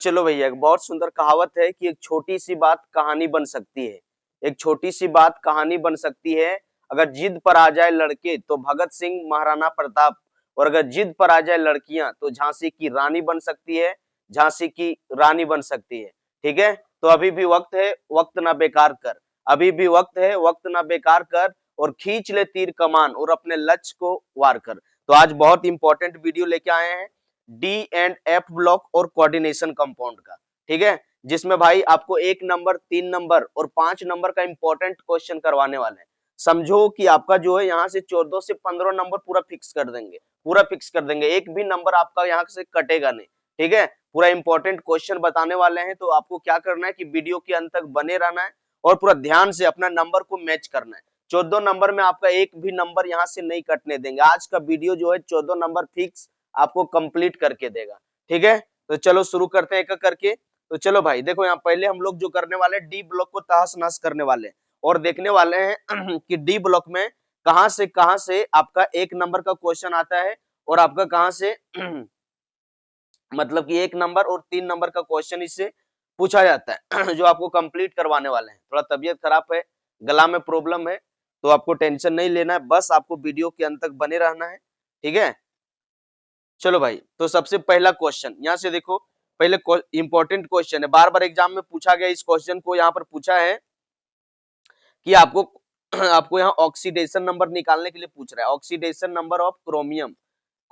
चलो भैया, एक बहुत सुंदर कहावत है कि एक छोटी सी बात कहानी बन सकती है। एक छोटी सी बात कहानी बन सकती है। अगर जिद पर आ जाए लड़के तो भगत सिंह महाराणा प्रताप, और अगर जिद पर आ जाए लड़कियां तो झांसी की रानी बन सकती है। झांसी की रानी बन सकती है। ठीक है, तो अभी भी वक्त है, वक्त ना बेकार कर। अभी भी वक्त है, वक्त ना बेकार कर, और खींच ले तीर कमान और अपने लक्ष्य को वार कर। तो आज बहुत इंपॉर्टेंट वीडियो लेके आए हैं डी एंड एफ ब्लॉक और कोऑर्डिनेशन कंपाउंड का। ठीक है, जिसमें भाई आपको 1 नंबर, 3 नंबर और 5 नंबर का इंपॉर्टेंट क्वेश्चन करवाने वाले हैं। समझो कि आपका जो है यहाँ से 14 से 15 नंबर पूरा फिक्स कर देंगे। पूरा फिक्स कर देंगे, एक भी नंबर आपका यहाँ से कटेगा नहीं। ठीक है, पूरा इंपॉर्टेंट क्वेश्चन बताने वाले हैं। तो आपको क्या करना है कि वीडियो के अंत तक बने रहना है और पूरा ध्यान से अपना नंबर को मैच करना है। 14 नंबर में आपका एक भी नंबर यहाँ से नहीं कटने देंगे। आज का वीडियो जो है 14 नंबर फिक्स आपको कंप्लीट करके देगा। ठीक है, तो चलो शुरू करते हैं एक एक करके। तो चलो भाई देखो, यहाँ पहले हम लोग जो करने वाले हैं डी ब्लॉक को तहस नहस करने वाले हैं और देखने वाले हैं कि डी ब्लॉक में कहां से आपका 1 नंबर का क्वेश्चन आता है और आपका कहां से मतलब कि 1 नंबर और 3 नंबर का क्वेश्चन इससे पूछा जाता है जो आपको कंप्लीट करवाने वाले हैं। थोड़ा तबीयत खराब है, गला में प्रॉब्लम है, तो आपको टेंशन नहीं लेना है, बस आपको वीडियो के अंत तक बने रहना है। ठीक है, चलो भाई, तो सबसे पहला क्वेश्चन यहाँ से देखो। पहले इंपॉर्टेंट क्वेश्चन है, बार बार एग्जाम में पूछा गया। इस क्वेश्चन को यहाँ पर पूछा है कि आपको आपको यहाँ ऑक्सीडेशन नंबर निकालने के लिए पूछ रहा है। Oxidation number of chromium,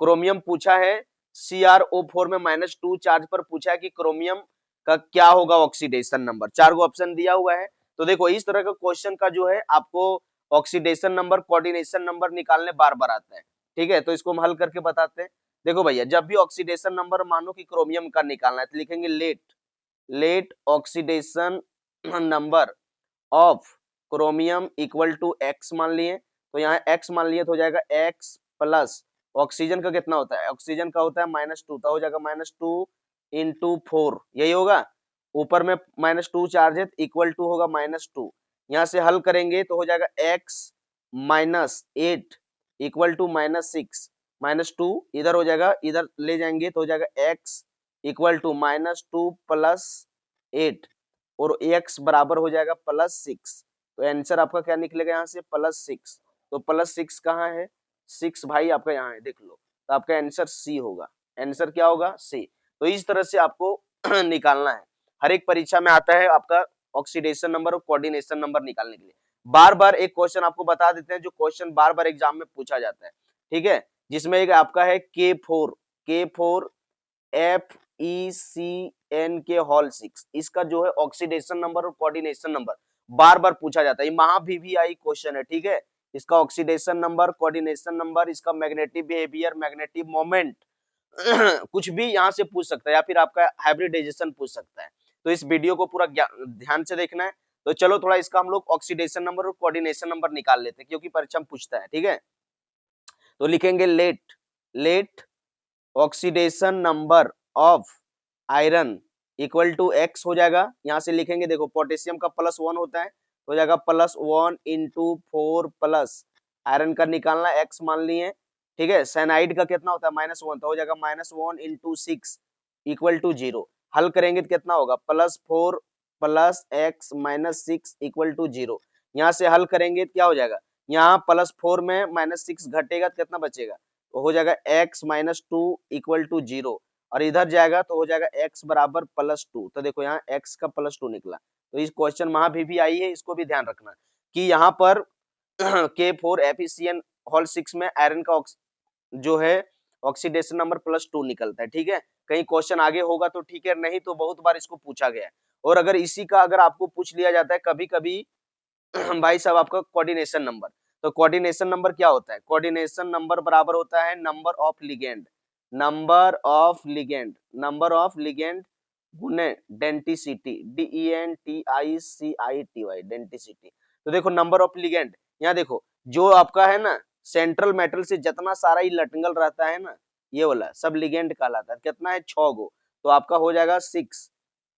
chromium पूछा है। CrO4 में -2 चार्ज पर पूछा है कि क्रोमियम का क्या होगा ऑक्सीडेशन नंबर। 4 गो ऑप्शन दिया हुआ है। तो देखो, इस तरह का क्वेश्चन का जो है आपको ऑक्सीडेशन नंबर, कोऑर्डिनेशन नंबर निकालने बार बार आता है। ठीक है, तो इसको हम हल करके बताते हैं। देखो भैया, जब भी ऑक्सीडेशन नंबर मानो कि क्रोमियम का निकालना है तो लिखेंगे let oxidation number of chromium equal to X मान लिए। तो यहाँ एक्स मान लिए तो हो जाएगा एक्स प्लस ऑक्सीजन का कितना होता है, ऑक्सीजन का होता है -2, तो हो जाएगा -2 इंटू 4, यही होगा। ऊपर में -2 चार्ज है, इक्वल टू होगा -2। यहाँ से हल करेंगे तो हो जाएगा x -8 इक्वल टू -6। -2 इधर हो जाएगा, इधर ले जाएंगे तो हो जाएगा x इक्वल टू -2 प्लस 8 और x बराबर हो जाएगा +6। तो आंसर आपका क्या निकलेगा यहाँ से +6। तो +6 कहाँ है, 6 भाई आपका यहाँ है, देख लो। तो आपका आंसर सी होगा। आंसर क्या होगा, सी। तो इस तरह से आपको निकालना है। हर एक परीक्षा में आता है आपका ऑक्सीडेशन नंबर और कोऑर्डिनेशन नंबर निकालने के लिए। बार बार एक क्वेश्चन आपको बता देते हैं जो क्वेश्चन बार बार एग्जाम में पूछा जाता है। ठीक है, जिसमें एक आपका है K4 FeCN के होल 6, इसका जो है ऑक्सीडेशन नंबर और कोऑर्डिनेशन नंबर बार बार पूछा जाता है। महा VVI क्वेश्चन है। ठीक है, इसका ऑक्सीडेशन नंबर, कोऑर्डिनेशन नंबर, इसका मैग्नेटिक बिहेवियर, मैग्नेटिक मोमेंट कुछ भी यहाँ से पूछ सकता है, या फिर आपका हाइब्रिडाइजेशन पूछ सकता है। तो इस वीडियो को पूरा ध्यान से देखना है। तो चलो थोड़ा इसका हम लोग ऑक्सीडेशन नंबर और कोऑर्डिनेशन नंबर निकाल लेते हैं, क्योंकि परीक्षा में पूछता है। ठीक है, तो लिखेंगे let oxidation number of iron equal to X हो जाएगा। यहाँ से लिखेंगे, देखो पोटेशियम का +1 होता है तो हो जाएगा +1 इंटू 4 प्लस आयरन का निकालना, एक्स मान लिए। ठीक है, साइनाइड का कितना होता है -1, तो हो जाएगा -1 इंटू 6 इक्वल टू 0। हल करेंगे तो कितना होगा +4 प्लस एक्स -6 इक्वल टू 0। यहाँ से हल करेंगे तो क्या हो जाएगा, यहाँ +4 में -6 घटेगा तो कितना बचेगा, तो हो जाएगा x -2 इक्वल टू 0, और इधर जाएगा तो हो जाएगा x बराबर +2। तो देखो यहाँ x का +2 निकला। तो इस क्वेश्चन वहां भी आई है, इसको भी ध्यान रखना कि यहाँ पर K4 FeCN होल 6 में आयरन का जो है ऑक्सीडेशन नंबर +2 निकलता है। ठीक है, कहीं क्वेश्चन आगे होगा तो ठीक है, नहीं तो बहुत बार इसको पूछा गया है। और अगर इसी का अगर आपको पूछ लिया जाता है कभी कभी भाई साहब आपका कोऑर्डिनेशन नंबर, तो कोऑर्डिनेशन नंबर क्या होता है, कोऑर्डिनेशन नंबर बराबर होता है नंबर ऑफ लिगेंड गुने डेंटिसिटी, DENTICITY, डेंटिसिटी। तो देखो नंबर ऑफ लिगेंड, यहाँ देखो जो आपका है ना सेंट्रल मेटल से जितना सारा ही लटंगल रहता है ना, ये वाला सब लिगेंड कहलाता है। कितना है 6 गो, तो आपका हो जाएगा 6।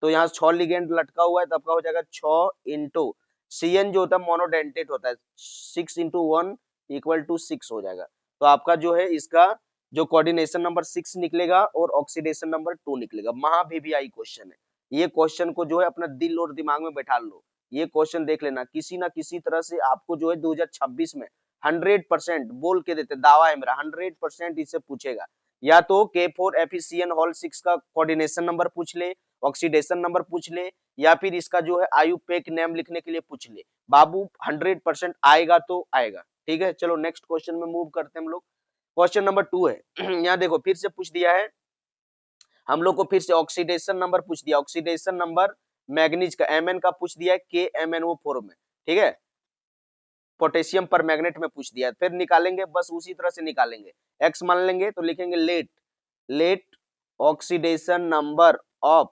तो यहाँ 6 लिगेंड लटका हुआ है, तो आपका हो जाएगा 6 इंटू CN जो होता है मोनोडेंटेट होता है, 6 इंटू 1 इक्वल टू 6 हो जाएगा। तो आपका जो है इसका जो कोऑर्डिनेशन नंबर 6 निकलेगा और ऑक्सीडेशन नंबर 2 निकलेगा। महा वीवीआई क्वेश्चन है ये। क्वेश्चन को जो है अपना दिल और दिमाग में बैठा लो, ये क्वेश्चन देख लेना, किसी ना किसी तरह से आपको जो है 2026 में 100% बोल के देते, दावा है मेरा 100% इससे पूछेगा। या तो K4 एफिशिएंट हॉल 6 का कोऑर्डिनेशन नंबर पूछ ले, ऑक्सीडेशन नंबर पूछ ले, या फिर इसका जो है आयुपेक नेम लिखने के लिए पूछ ले। बाबू 100% आएगा तो आएगा। ठीक है, चलो नेक्स्ट क्वेश्चन में मूव करते हैं हम लोग। क्वेश्चन नंबर 2 है यहाँ देखो फिर से पूछ दिया है हम लोग को, फिर से ऑक्सीडेशन नंबर पूछ दिया। ऑक्सीडेशन नंबर मैग्नीज का Mn का पूछ दिया है KMnO4 में। ठीक है, पोटेशियम पर मैग्नेट में पूछ दिया, फिर निकालेंगे बस उसी तरह से निकालेंगे। x मान लेंगे तो लिखेंगे let oxidation number of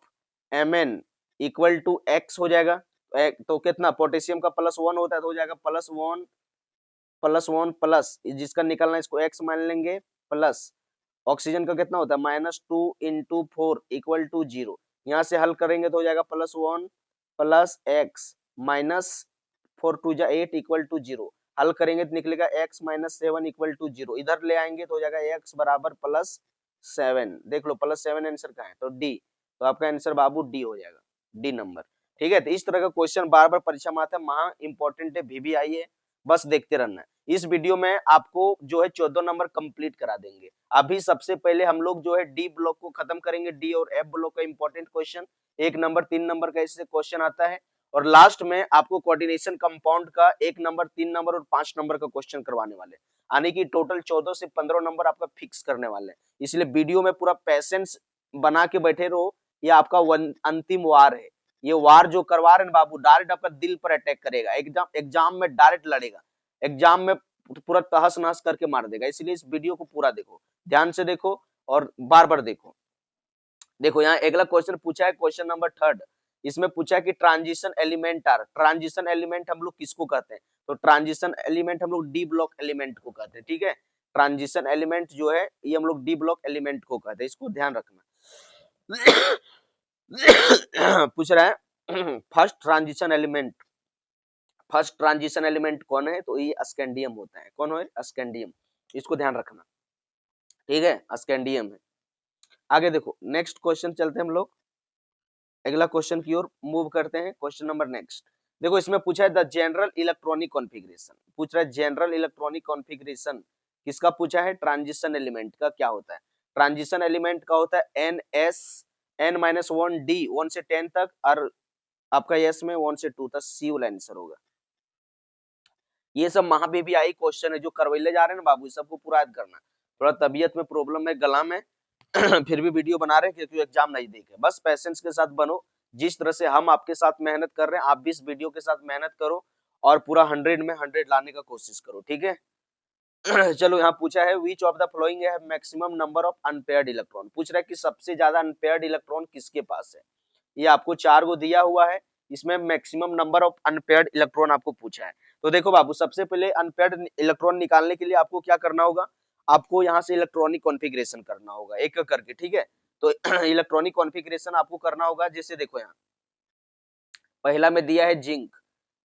Mn equal to x हो जाएगा। तो कितना, पोटेशियम का +1 होता है तो हो जाएगा +1 प्लस जिसका निकालना है इसको x मान लेंगे, प्लस ऑक्सीजन का कितना होता है -2 × 4 इक्वल टू 0। यहाँ से हल करेंगे तो हो जाएगा +1 प्लस x माइनस 4 2 जा 8 इक्वल टू 0। हल करेंगे तो निकलेगा x - 7 इक्वल टू 0। इधर ले आएंगे तो हो जाएगा x बराबर +7। देख लो +7 आंसर का है तो डी, तो आपका आंसर बाबू डी हो जाएगा, डी नंबर। ठीक है, तो इस तरह का क्वेश्चन बार बार परीक्षा में आता है, महा इंपॉर्टेंट है, वीवीआई है, बस देखते रहना है। इस वीडियो में आपको जो है 14 नंबर कंप्लीट करा देंगे। अभी सबसे पहले हम लोग जो है डी ब्लॉक को खत्म करेंगे, डी और एफ ब्लॉक का इंपॉर्टेंट क्वेश्चन 1 नंबर 3 नंबर का इससे क्वेश्चन आता है, और लास्ट में आपको कोऑर्डिनेशन कंपाउंड का 1 नंबर 3 नंबर और 5 नंबर का क्वेश्चन करवाने वाले, यानी कि टोटल 14 से 15 नंबर आपका फिक्स करने वाले हैं। इसलिए वीडियो में पूरा पैसेंस बना के बैठे रहो, ये आपका अंतिम वार है। ये वार जो करवा रहे हैं बाबू, डायरेक्ट आपका दिल पर अटैक करेगा, एग्जाम में डायरेक्ट लड़ेगा, एग्जाम में पूरा तहस नहस करके मार देगा। इसलिए इस वीडियो को पूरा देखो, ध्यान से देखो और बार बार देखो। देखो यहाँ अगला क्वेश्चन पूछा है, क्वेश्चन नंबर 3 इसमें पूछा है कि ट्रांजिशन एलिमेंट ट्रांजिशन एलिमेंट हम लोग किसको कहते हैं, तो ट्रांजिशन एलिमेंट हम लोग डी ब्लॉक एलिमेंट को कहते हैं। ठीक है, ट्रांजिशन एलिमेंट जो है ये हम लोग डी ब्लॉक एलिमेंट को कहते हैं, इसको ध्यान रखना। पूछ रहा है फर्स्ट ट्रांजिशन एलिमेंट कौन है, तो ये स्कैंडियम होता है। कौन है, स्कैंडियम, इसको ध्यान रखना। ठीक है, स्कैंडियम है। आगे देखो नेक्स्ट क्वेश्चन चलते हैं हम लोग, अगला क्वेश्चन की ओर मूव करते हैं। क्वेश्चन नंबर नेक्स्ट देखो, इसमें पूछा है द जनरल इलेक्ट्रॉनिक कॉन्फ़िगरेशन, पूछ रहा है जनरल इलेक्ट्रॉनिक कॉन्फ़िगरेशन किसका पूछा है, ट्रांजिशन एलिमेंट का क्या होता है। ट्रांजिशन एलिमेंट का होता है n-1d 1 से 10 तक, और आपका यस में 1 से 2 तक, सी वाला आंसर होगा। ये सब महावीवीआई क्वेश्चन है जो करवैले जा रहे हैं ना बाबू, सबको पूरा याद करना। थोड़ा तबीयत में प्रॉब्लम है, गला में फिर भी वीडियो बना रहे हैं क्योंकि एग्जाम नहीं देखे। बस पेशेंस के साथ बनो, जिस तरह से हम आपके साथ मेहनत कर रहे हैं आप भी इस वीडियो के साथ मेहनत करो और पूरा 100 में 100 लाने का कोशिश करो। ठीक है चलो यहाँ पूछा है विच ऑफ द फ्लोइंग है maximum number of unpaired electron, पूछ रहा है कि सबसे ज्यादा अनपेयर्ड इलेक्ट्रॉन किसके पास है। ये आपको 4 को दिया हुआ है, इसमें maximum number of unpaired electron आपको पूछा है। तो देखो बाबू, सबसे पहले अनपेयर्ड इलेक्ट्रॉन निकालने के लिए आपको क्या करना होगा, आपको यहाँ से इलेक्ट्रॉनिक कॉन्फ़िगरेशन करना होगा एक एक करके। ठीक है, तो इलेक्ट्रॉनिक कॉन्फ़िगरेशन आपको करना होगा। जैसे देखो यहाँ पहला में दिया है जिंक,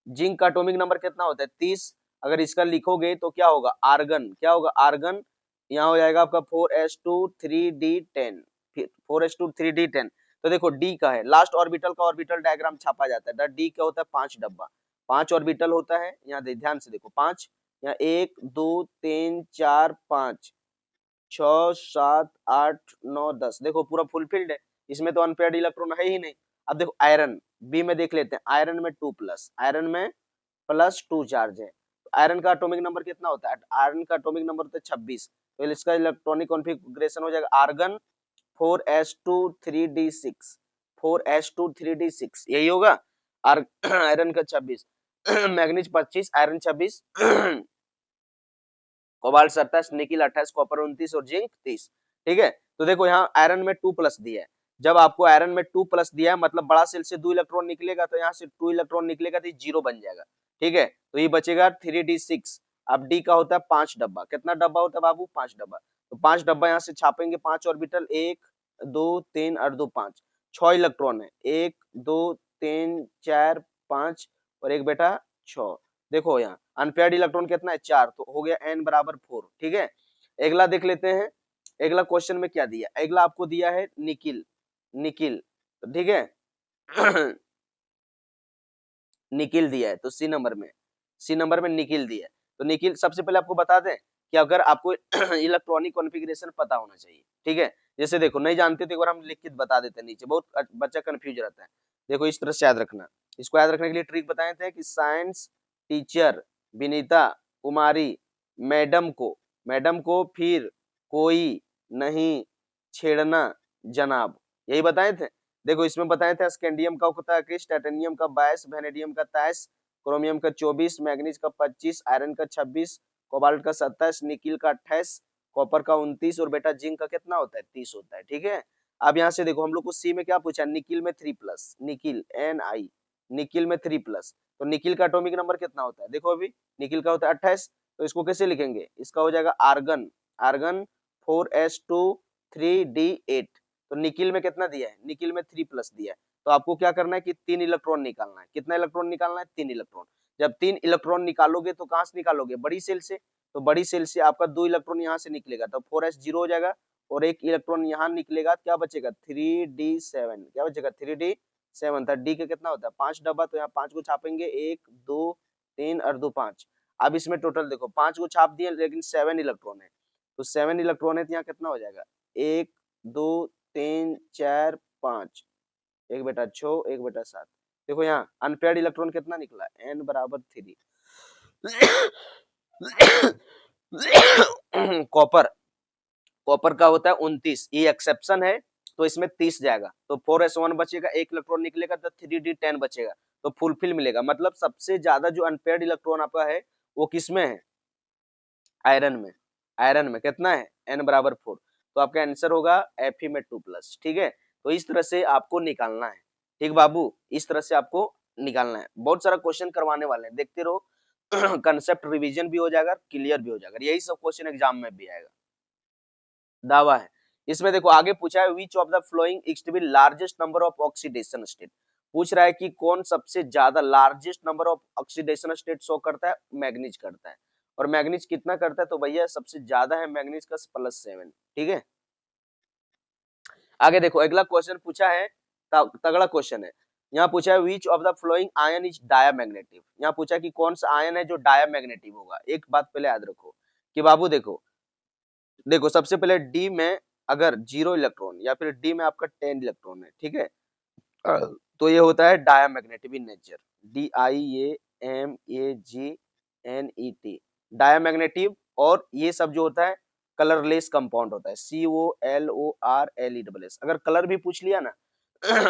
जिंक का एटॉमिक नंबर कितना होता है 30। अगर इसका लिखोगे तो क्या होगा, आर्गन, क्या होगा आर्गन, यहाँ हो जाएगा आपका 4s2 3d10, 4s2 3d10। तो देखो डी का है, लास्ट ऑर्बिटल का ऑर्बिटल डायग्राम छापा जाता है, डी क्या होता है 5 डब्बा, 5 ऑर्बिटल होता है। यहाँ ध्यान से देखो 5, यहाँ 1 2 3 4 5 6 7 8 9 10, देखो पूरा फुलफिल्ड है, इसमें तो अनपेयर्ड इलेक्ट्रॉन है ही नहीं। अब देखो आयरन, बी में देख लेते हैं, आयरन में 2+, आयरन में +2 चार्ज है। आयरन का एटॉमिक नंबर कितना होता है, आयरन का एटॉमिक नंबर होता है 26। तो इसका इलेक्ट्रॉनिक कॉन्फ़िगरेशन हो जाएगा argon 4s2 3d6, 4s2 3d6 यही होगा। आयरन का 26, manganese 25, iron 26, cobalt 27, nickel 28, copper 29 और जिंक 30। ठीक है, तो देखो यहाँ आयरन में 2+ दिया है, जब आपको आयरन में 2+ दिया है मतलब बड़ा सेल से 2 इलेक्ट्रॉन निकलेगा, तो यहाँ से 2 इलेक्ट्रॉन निकलेगा तो 0 बन जाएगा। ठीक है, तो ये बचेगा 3d6। अब डी का होता है 5 डब्बा, कितना डब्बा होता है बाबू 5 डब्बा, तो 5 डब्बा यहाँ से छापेंगे, 5 ऑर्बिटल 1 2 3 और 2 5, 6 इलेक्ट्रॉन है, 1 2 3 4 5 और एक बेटा 6। देखो यहाँ अनपेयर्ड इलेक्ट्रॉन कितना है 4, तो हो गया n बराबर 4। ठीक है, अगला देख लेते हैं अगला क्वेश्चन में क्या दिया, अगला आपको दिया है निकिल, निकिल, ठीक है। निकिल दिया है, तो सी नंबर में, सी नंबर में निकिल दिया है। तो निकिल सबसे पहले आपको बता दें कि अगर आपको इलेक्ट्रॉनिक कॉन्फ़िगरेशन पता होना चाहिए, ठीक है। जैसे देखो नहीं जानते तो एक बार हम लिख के बता देते हैं नीचे, बहुत बच्चा कंफ्यूज रहता है। देखो इस तरह से याद रखना, इसको याद रखने के लिए ट्रिक बताए थे कि साइंस टीचर विनीता कुमारी मैडम को फिर कोई नहीं छेड़ना जनाब, यही बताए थे। देखो इसमें बताए थे स्कैंडियम का होता है 21, टाइटेनियम का 22, वेनेडियम का 23, क्रोमियम का 24, मैग्नीज का 25, आयरन का 26, कोबाल्ट का 27, निकिल का 28, कॉपर का 29 और बेटा जिंक का कितना होता है 30 होता है, ठीक है। अब यहाँ से देखो हम लोग को सी में क्या पूछा, निकिल में 3+, निकिल Ni, निकिल में 3+, तो निकिल का एटॉमिक नंबर कितना होता है, देखो अभी निकिल का होता है 28, तो इसको कैसे लिखेंगे, इसका हो जाएगा आर्गन, आर्गन 4s2 3d8। तो निकिल में कितना दिया है, निकिल में 3+ दिया है। तो आपको क्या करना है कि 3 इलेक्ट्रॉन निकालना है, कितना इलेक्ट्रॉन निकालना है, 3 इलेक्ट्रॉन। जब 3 इलेक्ट्रॉन निकालोगे तो कहां से निकालोगे, बड़ी सेल से, तो बड़ी सेल से आपका 2 इलेक्ट्रॉन यहाँ से निकलेगा, तो 4s 0 हो जाएगा, और एक इलेक्ट्रॉन यहाँ निकलेगा, क्या बचेगा 3d7, क्या बचेगा 3d7 था, डी का कितना होता है 5 डब्बा, तो यहाँ 5 को छापेंगे, 1 2 3 और 2 5। अब इसमें टोटल देखो 5 को छाप दिए लेकिन 7 इलेक्ट्रॉन है, तो 7 इलेक्ट्रॉन है तो यहाँ कितना हो जाएगा 1 2 3 4 5, एक बेटा 6 एक बेटा 7। देखो यहाँ अनपेयर्ड इलेक्ट्रॉन कितना निकला, n बराबर 3। कॉपर, कॉपर का होता है 29, ये एक्सेप्शन है, तो इसमें 30 जाएगा, तो 4s1 बचेगा, एक इलेक्ट्रॉन निकलेगा तो 3d10 बचेगा, तो फुलफिल मिलेगा। मतलब सबसे ज्यादा जो अनपेयर्ड इलेक्ट्रॉन आपका है वो किसमें है, आयरन में, आयरन में कितना है n बराबर 4, तो आपका आंसर होगा Fe में 2+, ठीक है। तो इस तरह से आपको निकालना है, ठीक बाबू, इस तरह से आपको निकालना है। बहुत सारा क्वेश्चन करवाने वाले हैं, देखते रहो। कंसेप्ट रिवीजन भी हो जाएगा, क्लियर भी हो जाएगा, यही सब क्वेश्चन एग्जाम में भी आएगा। दावा है इसमें, देखो आगे पूछा है which of the following exhibit largest number of oxidation state, पूछ रहा है कि कौन सबसे ज्यादा largest number of oxidation state show करता है, मैग्नीज करता है, और मैग्नीज कितना करता है, तो भैया सबसे ज्यादा है मैग्नीज का +7, ठीक है। आगे देखो अगला क्वेश्चन पूछा है, तगड़ा क्वेश्चन है, यहाँ पूछा है which of the following ion is diamagnetic, यहाँ पूछा कि कौन सा आयन है जो डायामैग्नेटिव होगा। एक बात पहले याद रखो कि बाबू देखो, देखो सबसे पहले डी में अगर 0 इलेक्ट्रॉन या फिर डी में आपका 10 इलेक्ट्रॉन है, ठीक है, तो ये होता है डायामैग्नेटिव इन नेचर, DIAMAGNET, डायामैग्नेटिव। और ये सब जो होता है कलरलेस कंपाउंड होता है, COLORLESS। अगर कलर भी पूछ लिया ना,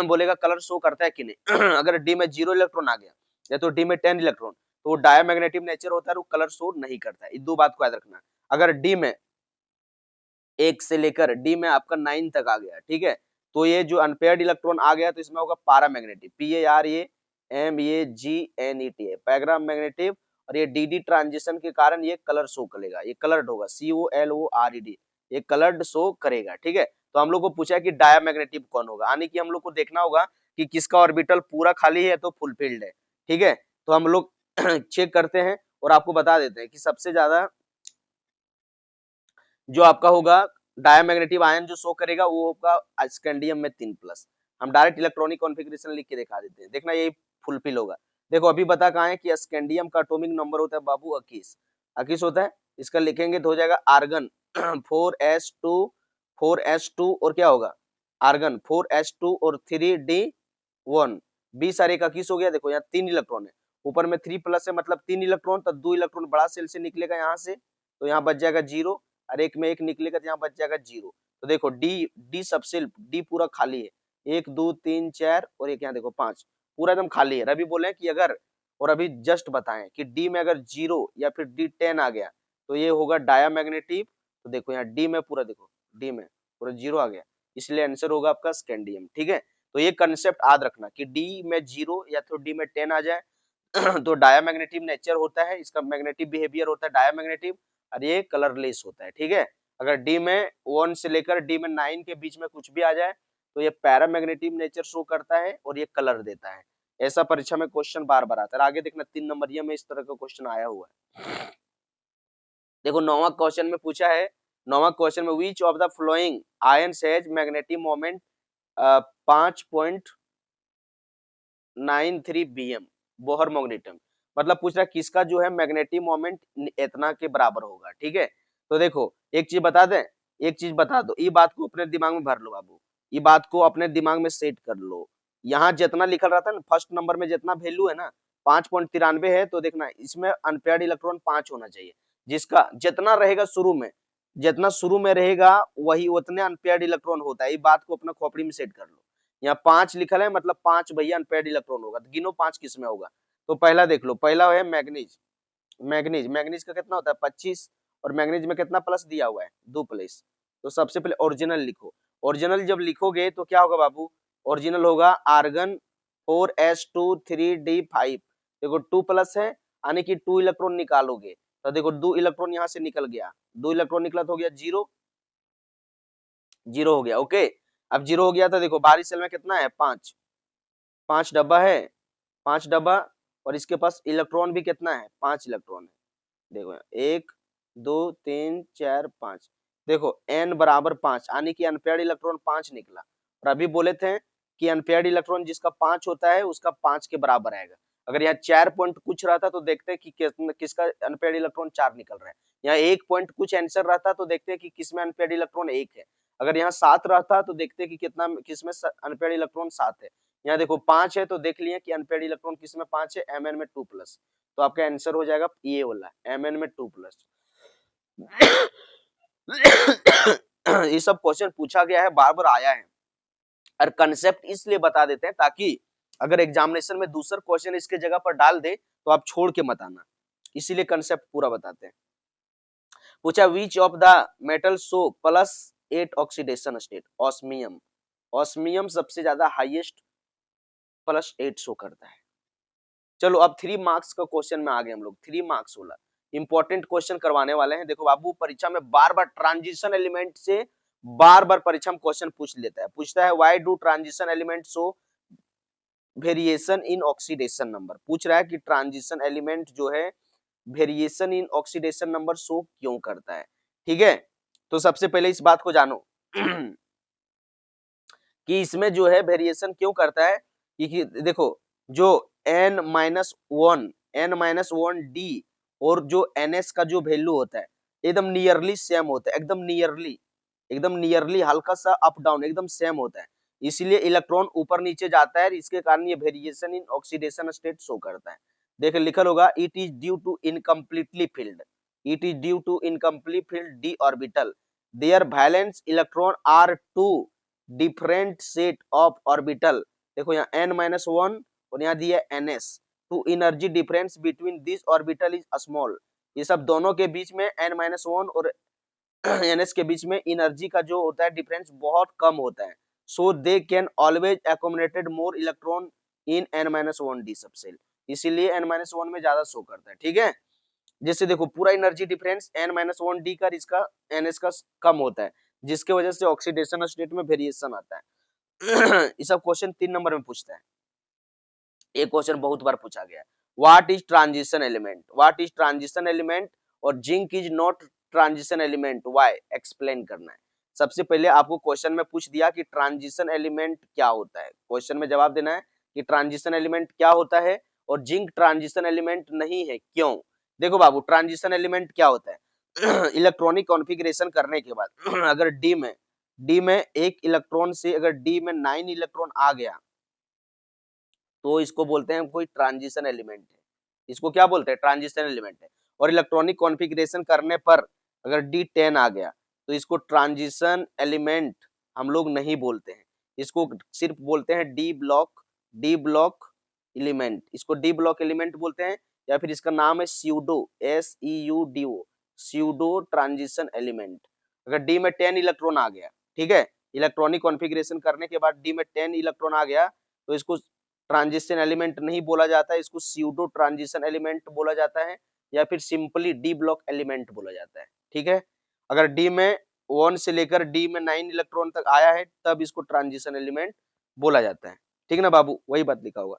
बोलेगा कलर शो करता है कि नहीं, अगर डी में 0 इलेक्ट्रॉन आ गया या तो डी में 10 इलेक्ट्रॉन, तो वो डायामैग्नेटिव नेचर होता है, वो कलर शो नहीं करता है। ये दो बात को याद रखना। अगर डी में 1 से लेकर डी में आपका 9 तक आ गया, ठीक है, तो ये जो अनपेयर्ड इलेक्ट्रॉन आ गया तो इसमें होगा पैरामैग्नेटिव, PARAMAGNET है, पैरामैग्नेटिव। और ये DD ट्रांजिशन के कारण ये कलर शो करेगा, ये कलर्ड होगा, COLORED, ये कलर्ड शो करेगा, ठीक है। तो हम लोग को पूछा कि डायामैग्नेटिव कौन होगा, यानी कि हम लोग को देखना होगा कि किसका ऑर्बिटल पूरा खाली है तो फुलफिल्ड है, ठीक है। तो हम लोग चेक करते हैं और आपको बता देते हैं कि सबसे ज्यादा जो आपका होगा डायमैग्नेटिव आयन जो शो करेगा वो होगा स्कैंडियम में 3+। हम डायरेक्ट इलेक्ट्रॉनिक कॉन्फ़िगरेशन लिख के दिखा देते हैं, देखना यही फुलफिल होगा। देखो अभी बता कहाँ है कि स्कैंडियम का एटॉमिक नंबर होता है बाबू 21, 21 होता है, इसका लिखेंगे तो हो जाएगा आर्गन 4s2, 4s2 और क्या होगा आर्गन 4s2 और 3d1, 20 सारे 21 हो गया। देखो यहाँ 3 इलेक्ट्रॉन है, ऊपर में 3+ है, मतलब 3 इलेक्ट्रॉन, तो 2 इलेक्ट्रॉन बड़ा सेल से निकलेगा यहाँ से, तो यहाँ बच जाएगा 0, और एक में 1 निकलेगा तो यहाँ बच जाएगा 0। तो देखो डी सबसे, डी पूरा खाली है, 1 2 3 4 और एक यहाँ देखो 5, पूरा एकदम खाली है। रवि बोले कि अगर, और अभी जस्ट बताएं कि डी में अगर 0 या फिर D10 आ गया तो ये होगा डायामैग्नेटिव। तो देखो यहाँ डी में पूरा, देखो डी में पूरा 0 आ गया, इसलिए आंसर होगा आपका स्कैंडियम, ठीक है। तो ये कंसेप्ट याद रखना कि डी में 0 या तो डी में 10 आ जाए तो डायामैग्नेटिव नेचर होता है, इसका मैग्नेटिक बिहेवियर होता है डायामैग्नेटिव, और ये कलरलेस होता है, ठीक है। अगर डी में 1 से लेकर डी में 9 के बीच में कुछ भी आ जाए तो ये पैरामैग्नेटिव नेचर शो करता है और ये कलर देता है। ऐसा परीक्षा में क्वेश्चन बार बार आता है। आगे देखना 3 नंबरिया में इस तरह का क्वेश्चन आया हुआ है। देखो 9वां क्वेश्चन में पूछा है 9वां क्वेश्चन में which of the following ions has magnetic moment 5.93 bm Bohr magneton, मतलब पूछ रहा है किसका जो है मैग्नेटिक मोमेंट इतना के बराबर होगा। ठीक है, तो देखो एक चीज बता दें, एक चीज बता दो, ये बात को अपने दिमाग में भर लो बाबू, ये बात को अपने दिमाग में सेट कर लो। यहाँ जितना लिखा रहता है ना फर्स्ट नंबर में जितना वैल्यू है ना 5.93 है, तो देखना इसमें अनपेयर्ड इलेक्ट्रॉन 5 होना चाहिए, जिसका जितना रहेगा शुरू में, जितना शुरू में रहेगा वही उतने अनपेयर्ड इलेक्ट्रॉन होता है। ये बात को अपना खोपड़ी में सेट कर लो। यहाँ 5 लिखल है मतलब 5 भैया अनपेयर्ड इलेक्ट्रॉन होगा, तो गिनो 5 किस में होगा। तो पहला देख लो, पहला है मैग्नीज, मैग्नीज मैग्नीज का कितना होता है 25, और मैग्नीज में कितना प्लस दिया हुआ है 2 प्लस। तो सबसे पहले ओरिजिनल लिखो, ओरिजिनल जब लिखोगे तो क्या होगा बाबू, ओरिजिनल होगा आर्गन 4s2 3d5, देखो 2 प्लस है यानी कि 2 इलेक्ट्रॉन निकालोगे, तो देखो 2 इलेक्ट्रॉन यहाँ से निकल गया, 2 इलेक्ट्रॉन निकला तो हो गया 0, 0 हो गया। ओके, अब 0 हो गया तो देखो बाहरी सेल में कितना है 5, 5 डब्बा है, 5 डब्बा, और इसके पास इलेक्ट्रॉन भी कितना है 5 इलेक्ट्रॉन है। देखो 1 2 3 4 5, देखो n बराबर 5 यानी कि अनपेयर्ड इलेक्ट्रॉन 5 निकला। और अभी बोले थे कि अनपेयर्ड इलेक्ट्रॉन जिसका 5 होता है उसका 5 के बराबर आएगा। अगर यहाँ 4 पॉइंट कुछ रहता तो देखते हैं कि किसका अनपेयर्ड इलेक्ट्रॉन 4 निकल रहा है। यहाँ 1 पॉइंट कुछ आंसर रहता तो देखते हैं कि किसमें अनपेयर्ड इलेक्ट्रॉन 1 है। अगर यहाँ 7 रहता तो देखते हैं कि कितना किसमें अनपेयर्ड इलेक्ट्रॉन 7 है। यहाँ देखो 5 है तो देख लिए कि अनपेयर्ड इलेक्ट्रॉन किसमें 5 है, Mn में 2 प्लस, तो आपका आंसर हो जाएगा ये वाला Mn में 2 प्लस। ये सब क्वेश्चन पूछा गया है, बार बार आया है, और कंसेप्ट इसलिए बता देते हैं ताकि अगर एग्जामिनेशन में दूसरा क्वेश्चन इसके जगह पर डाल दे तो आप छोड़ के मत आना, इसीलिए कंसेप्ट पूरा बताते हैं। पूछा विच of the metal show +8 oxidation state, osmium, osmium सबसे ज्यादा हाईएस्ट +8 शो करता है। चलो अब 3 मार्क्स का क्वेश्चन में आ गए हम लोग, 3 मार्क्स वाला इंपॉर्टेंट क्वेश्चन करवाने वाले हैं। देखो बाबू परीक्षा में बार बार ट्रांजिशन एलिमेंट से बार बार परीक्षा में क्वेश्चन पूछ लेता है, पूछता है why do transition element show variation in oxidation number, पूछ रहा है कि ट्रांजिशन एलिमेंट जो है variation in oxidation number show क्यों करता है। ठीक है, तो सबसे पहले इस बात को जानो कि इसमें जो है वेरिएशन क्यों करता है, कि देखो जो n-1 d और जो ns का जो वैल्यू होता है एकदम नियरली सेम होता है, एकदम नियरली हल्का सा अप डाउन एकदम सेम होता है, इसलिए इलेक्ट्रॉन ऊपर नीचे जाता है, इसके कारण ये variation in oxidation state show करता है। देख लिखल होगा it is due to incompletely filled, it is due to incomplete filled d orbital, their valence electron are two different set of orbital, देखो यहाँ n-1 और यहाँ दिया ns, two energy difference between this orbital is small, ये सब दोनों के बीच में n-1 और ns के बीच में एनर्जी का जो होता है डिफरेंस बहुत कम होता है, so they can always accumulated more electron in n-1 d subshell, इसीलिए n-1 में ज्यादा शो करता है। ठीक है, जैसे देखो पूरा एनर्जी डिफरेंस n-1 d का इसका ns का कम होता है, जिसके वजह से ऑक्सीडेशन स्टेट में वेरिएशन आता है। ये सब क्वेश्चन 3 नंबर में पूछता है। एक क्वेश्चन बहुत बार पूछा गया है, what is transition element, what is transition element और zinc is not transition element, why, explain करना है। सबसे पहले आपको क्वेश्चन में पूछ दिया कि ट्रांजिशन एलिमेंट क्या होता है, क्वेश्चन में जवाब देना है कि ट्रांजिशन एलिमेंट क्या होता है और जिंक ट्रांजिशन एलिमेंट नहीं है क्यों। देखो बाबू ट्रांजिशन एलिमेंट क्या होता है, इलेक्ट्रॉनिक कॉन्फ़िगरेशन करने के बाद अगर डी में एक इलेक्ट्रॉन से अगर डी में 9 इलेक्ट्रॉन आ गया तो इसको बोलते हैं कोई ट्रांजिशन एलिमेंट है, इसको क्या बोलते हैं ट्रांजिशन एलिमेंट है। और इलेक्ट्रॉनिक कॉन्फ़िगरेशन करने पर अगर D10 आ गया तो इसको ट्रांजिशन एलिमेंट हम लोग नहीं बोलते हैं, इसको सिर्फ बोलते हैं डी ब्लॉक एलिमेंट, इसको डी ब्लॉक एलिमेंट बोलते हैं, या फिर इसका नाम है pseudo SEUDO pseudo transition element. अगर डी में 10 इलेक्ट्रॉन आ गया, ठीक है, इलेक्ट्रॉनिक कॉन्फ़िगरेशन करने के बाद डी में 10 इलेक्ट्रॉन आ गया तो इसको ट्रांजिशन एलिमेंट नहीं बोला जाता है, इसको स्यूडो ट्रांजिशन एलिमेंट बोला जाता है, या फिर सिंपली डी ब्लॉक एलिमेंट बोला जाता है। ठीक है, अगर डी में 1 से लेकर डी में 9 इलेक्ट्रॉन तक आया है तब इसको ट्रांजिशन एलिमेंट बोला जाता है। ठीक ना बाबू, वही बात लिखा होगा।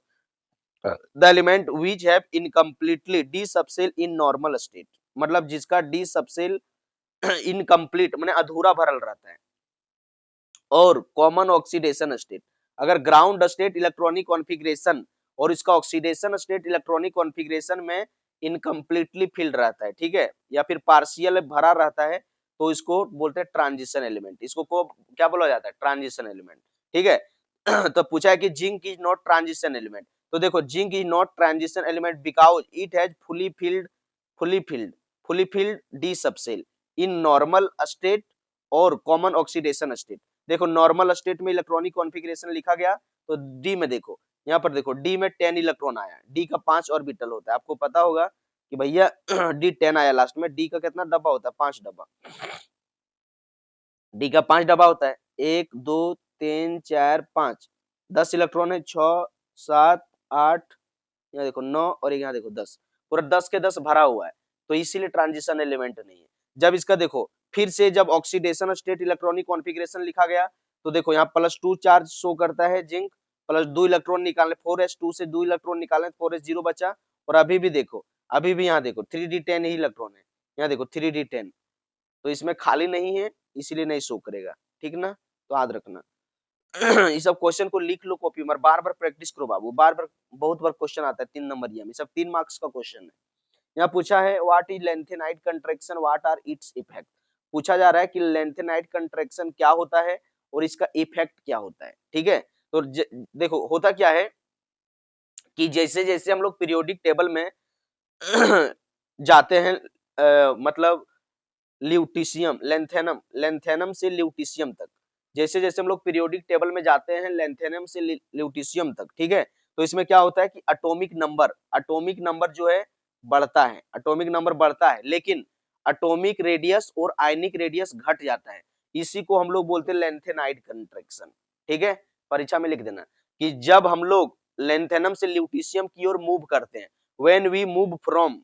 The element which have incompletely D subshell in normal state, मतलब जिसका डी सबसेल इनकम्प्लीट माने अधूरा भरल रहता है। और कॉमन ऑक्सीडेशन स्टेट, अगर ग्राउंड स्टेट इलेक्ट्रॉनिक कॉन्फ़िगरेशन और इसका ऑक्सीडेशन स्टेट इलेक्ट्रॉनिक कॉन्फ़िगरेशन में इनकम्प्लीटली फिल्ड रहता है, ठीक है, या फिर पार्शियल भरा रहता है, तो इसको बोलते हैं ट्रांजिशन एलिमेंट। इसको को क्या बोला जाता है? ट्रांजिशन एलिमेंट, ठीक है। तो पूछा है कि zinc is not transition element, तो देखो zinc is not transition element because it has fully filled D subshell in normal state और कॉमन ऑक्सीडेशन स्टेट। देखो नॉर्मल स्टेट में इलेक्ट्रॉनिक कॉन्फ़िगरेशन लिखा गया, तो डी में देखो, यहाँ पर देखो डी में 10 इलेक्ट्रॉन आया, डी का 5 ऑर्बिटल होता है। आपको पता होगा कि भैया डी 10 आया लास्ट में, डी का कितना डब्बा होता है? 5 डब्बा। डी का 5 डब्बा होता है, 1 2 3 4 5, 10 इलेक्ट्रॉन है, 6 7 8, यहाँ देखो 9 और यहाँ देखो 10, पूरा 10 के 10 भरा हुआ है, तो इसीलिए ट्रांजिशन एलिमेंट नहीं है। जब इसका देखो फिर से जब ऑक्सीडेशन स्टेट इलेक्ट्रॉनिक कॉन्फ़िगरेशन लिखा गया, तो देखो यहाँ +2 चार्ज शो करता है जिंक, प्लस 2 इलेक्ट्रॉन निकालने 4s2 से 2 इलेक्ट्रॉन निकालने 4s0 बचा, और अभी भी देखो, अभी भी यहाँ देखो 3d10 ही इलेक्ट्रॉन है, यहाँ देखो 3d10, तो इसमें खाली नहीं है, इसीलिए नहीं शो करेगा, ठीक ना, तो याद रखना। ये सब क्वेश्चन को लिख लो कॉपी में, बार बार प्रैक्टिस करो बाबू, बार बार बहुत बार क्वेश्चन आता है 3 नंबरिया में, सब 3 मार्क्स का क्वेश्चन है। यहाँ पूछा है what is lanthanide contraction, what are its effect, पूछा जा रहा है कि लेंथेनाइट कंट्रैक्शन क्या होता है और इसका इफेक्ट क्या होता है, ठीक है। तो देखो होता क्या है कि जैसे जैसे हम लोग पीरियोडिक टेबल में जाते हैं, मतलब ल्यूटीशियम लेंथेनम से ल्यूटीशियम तक, जैसे जैसे हम लोग पीरियोडिक टेबल में जाते हैं लेंथेनम से ल्यूटीशियम तक, ठीक है, तो इसमें क्या होता है कि एटॉमिक नंबर जो है बढ़ता है, एटॉमिक नंबर बढ़ता है, लेकिन एटॉमिक रेडियस और आयनिक रेडियस घट जाता है, इसी को हम लोग बोलते हैं लेंथेनाइट कंट्रैक्शन, ठीक है। परीक्षा में लिख देना कि जब हम लोग लेंथेनम से ल्यूटीशियम की ओर मूव करते हैं, when we move from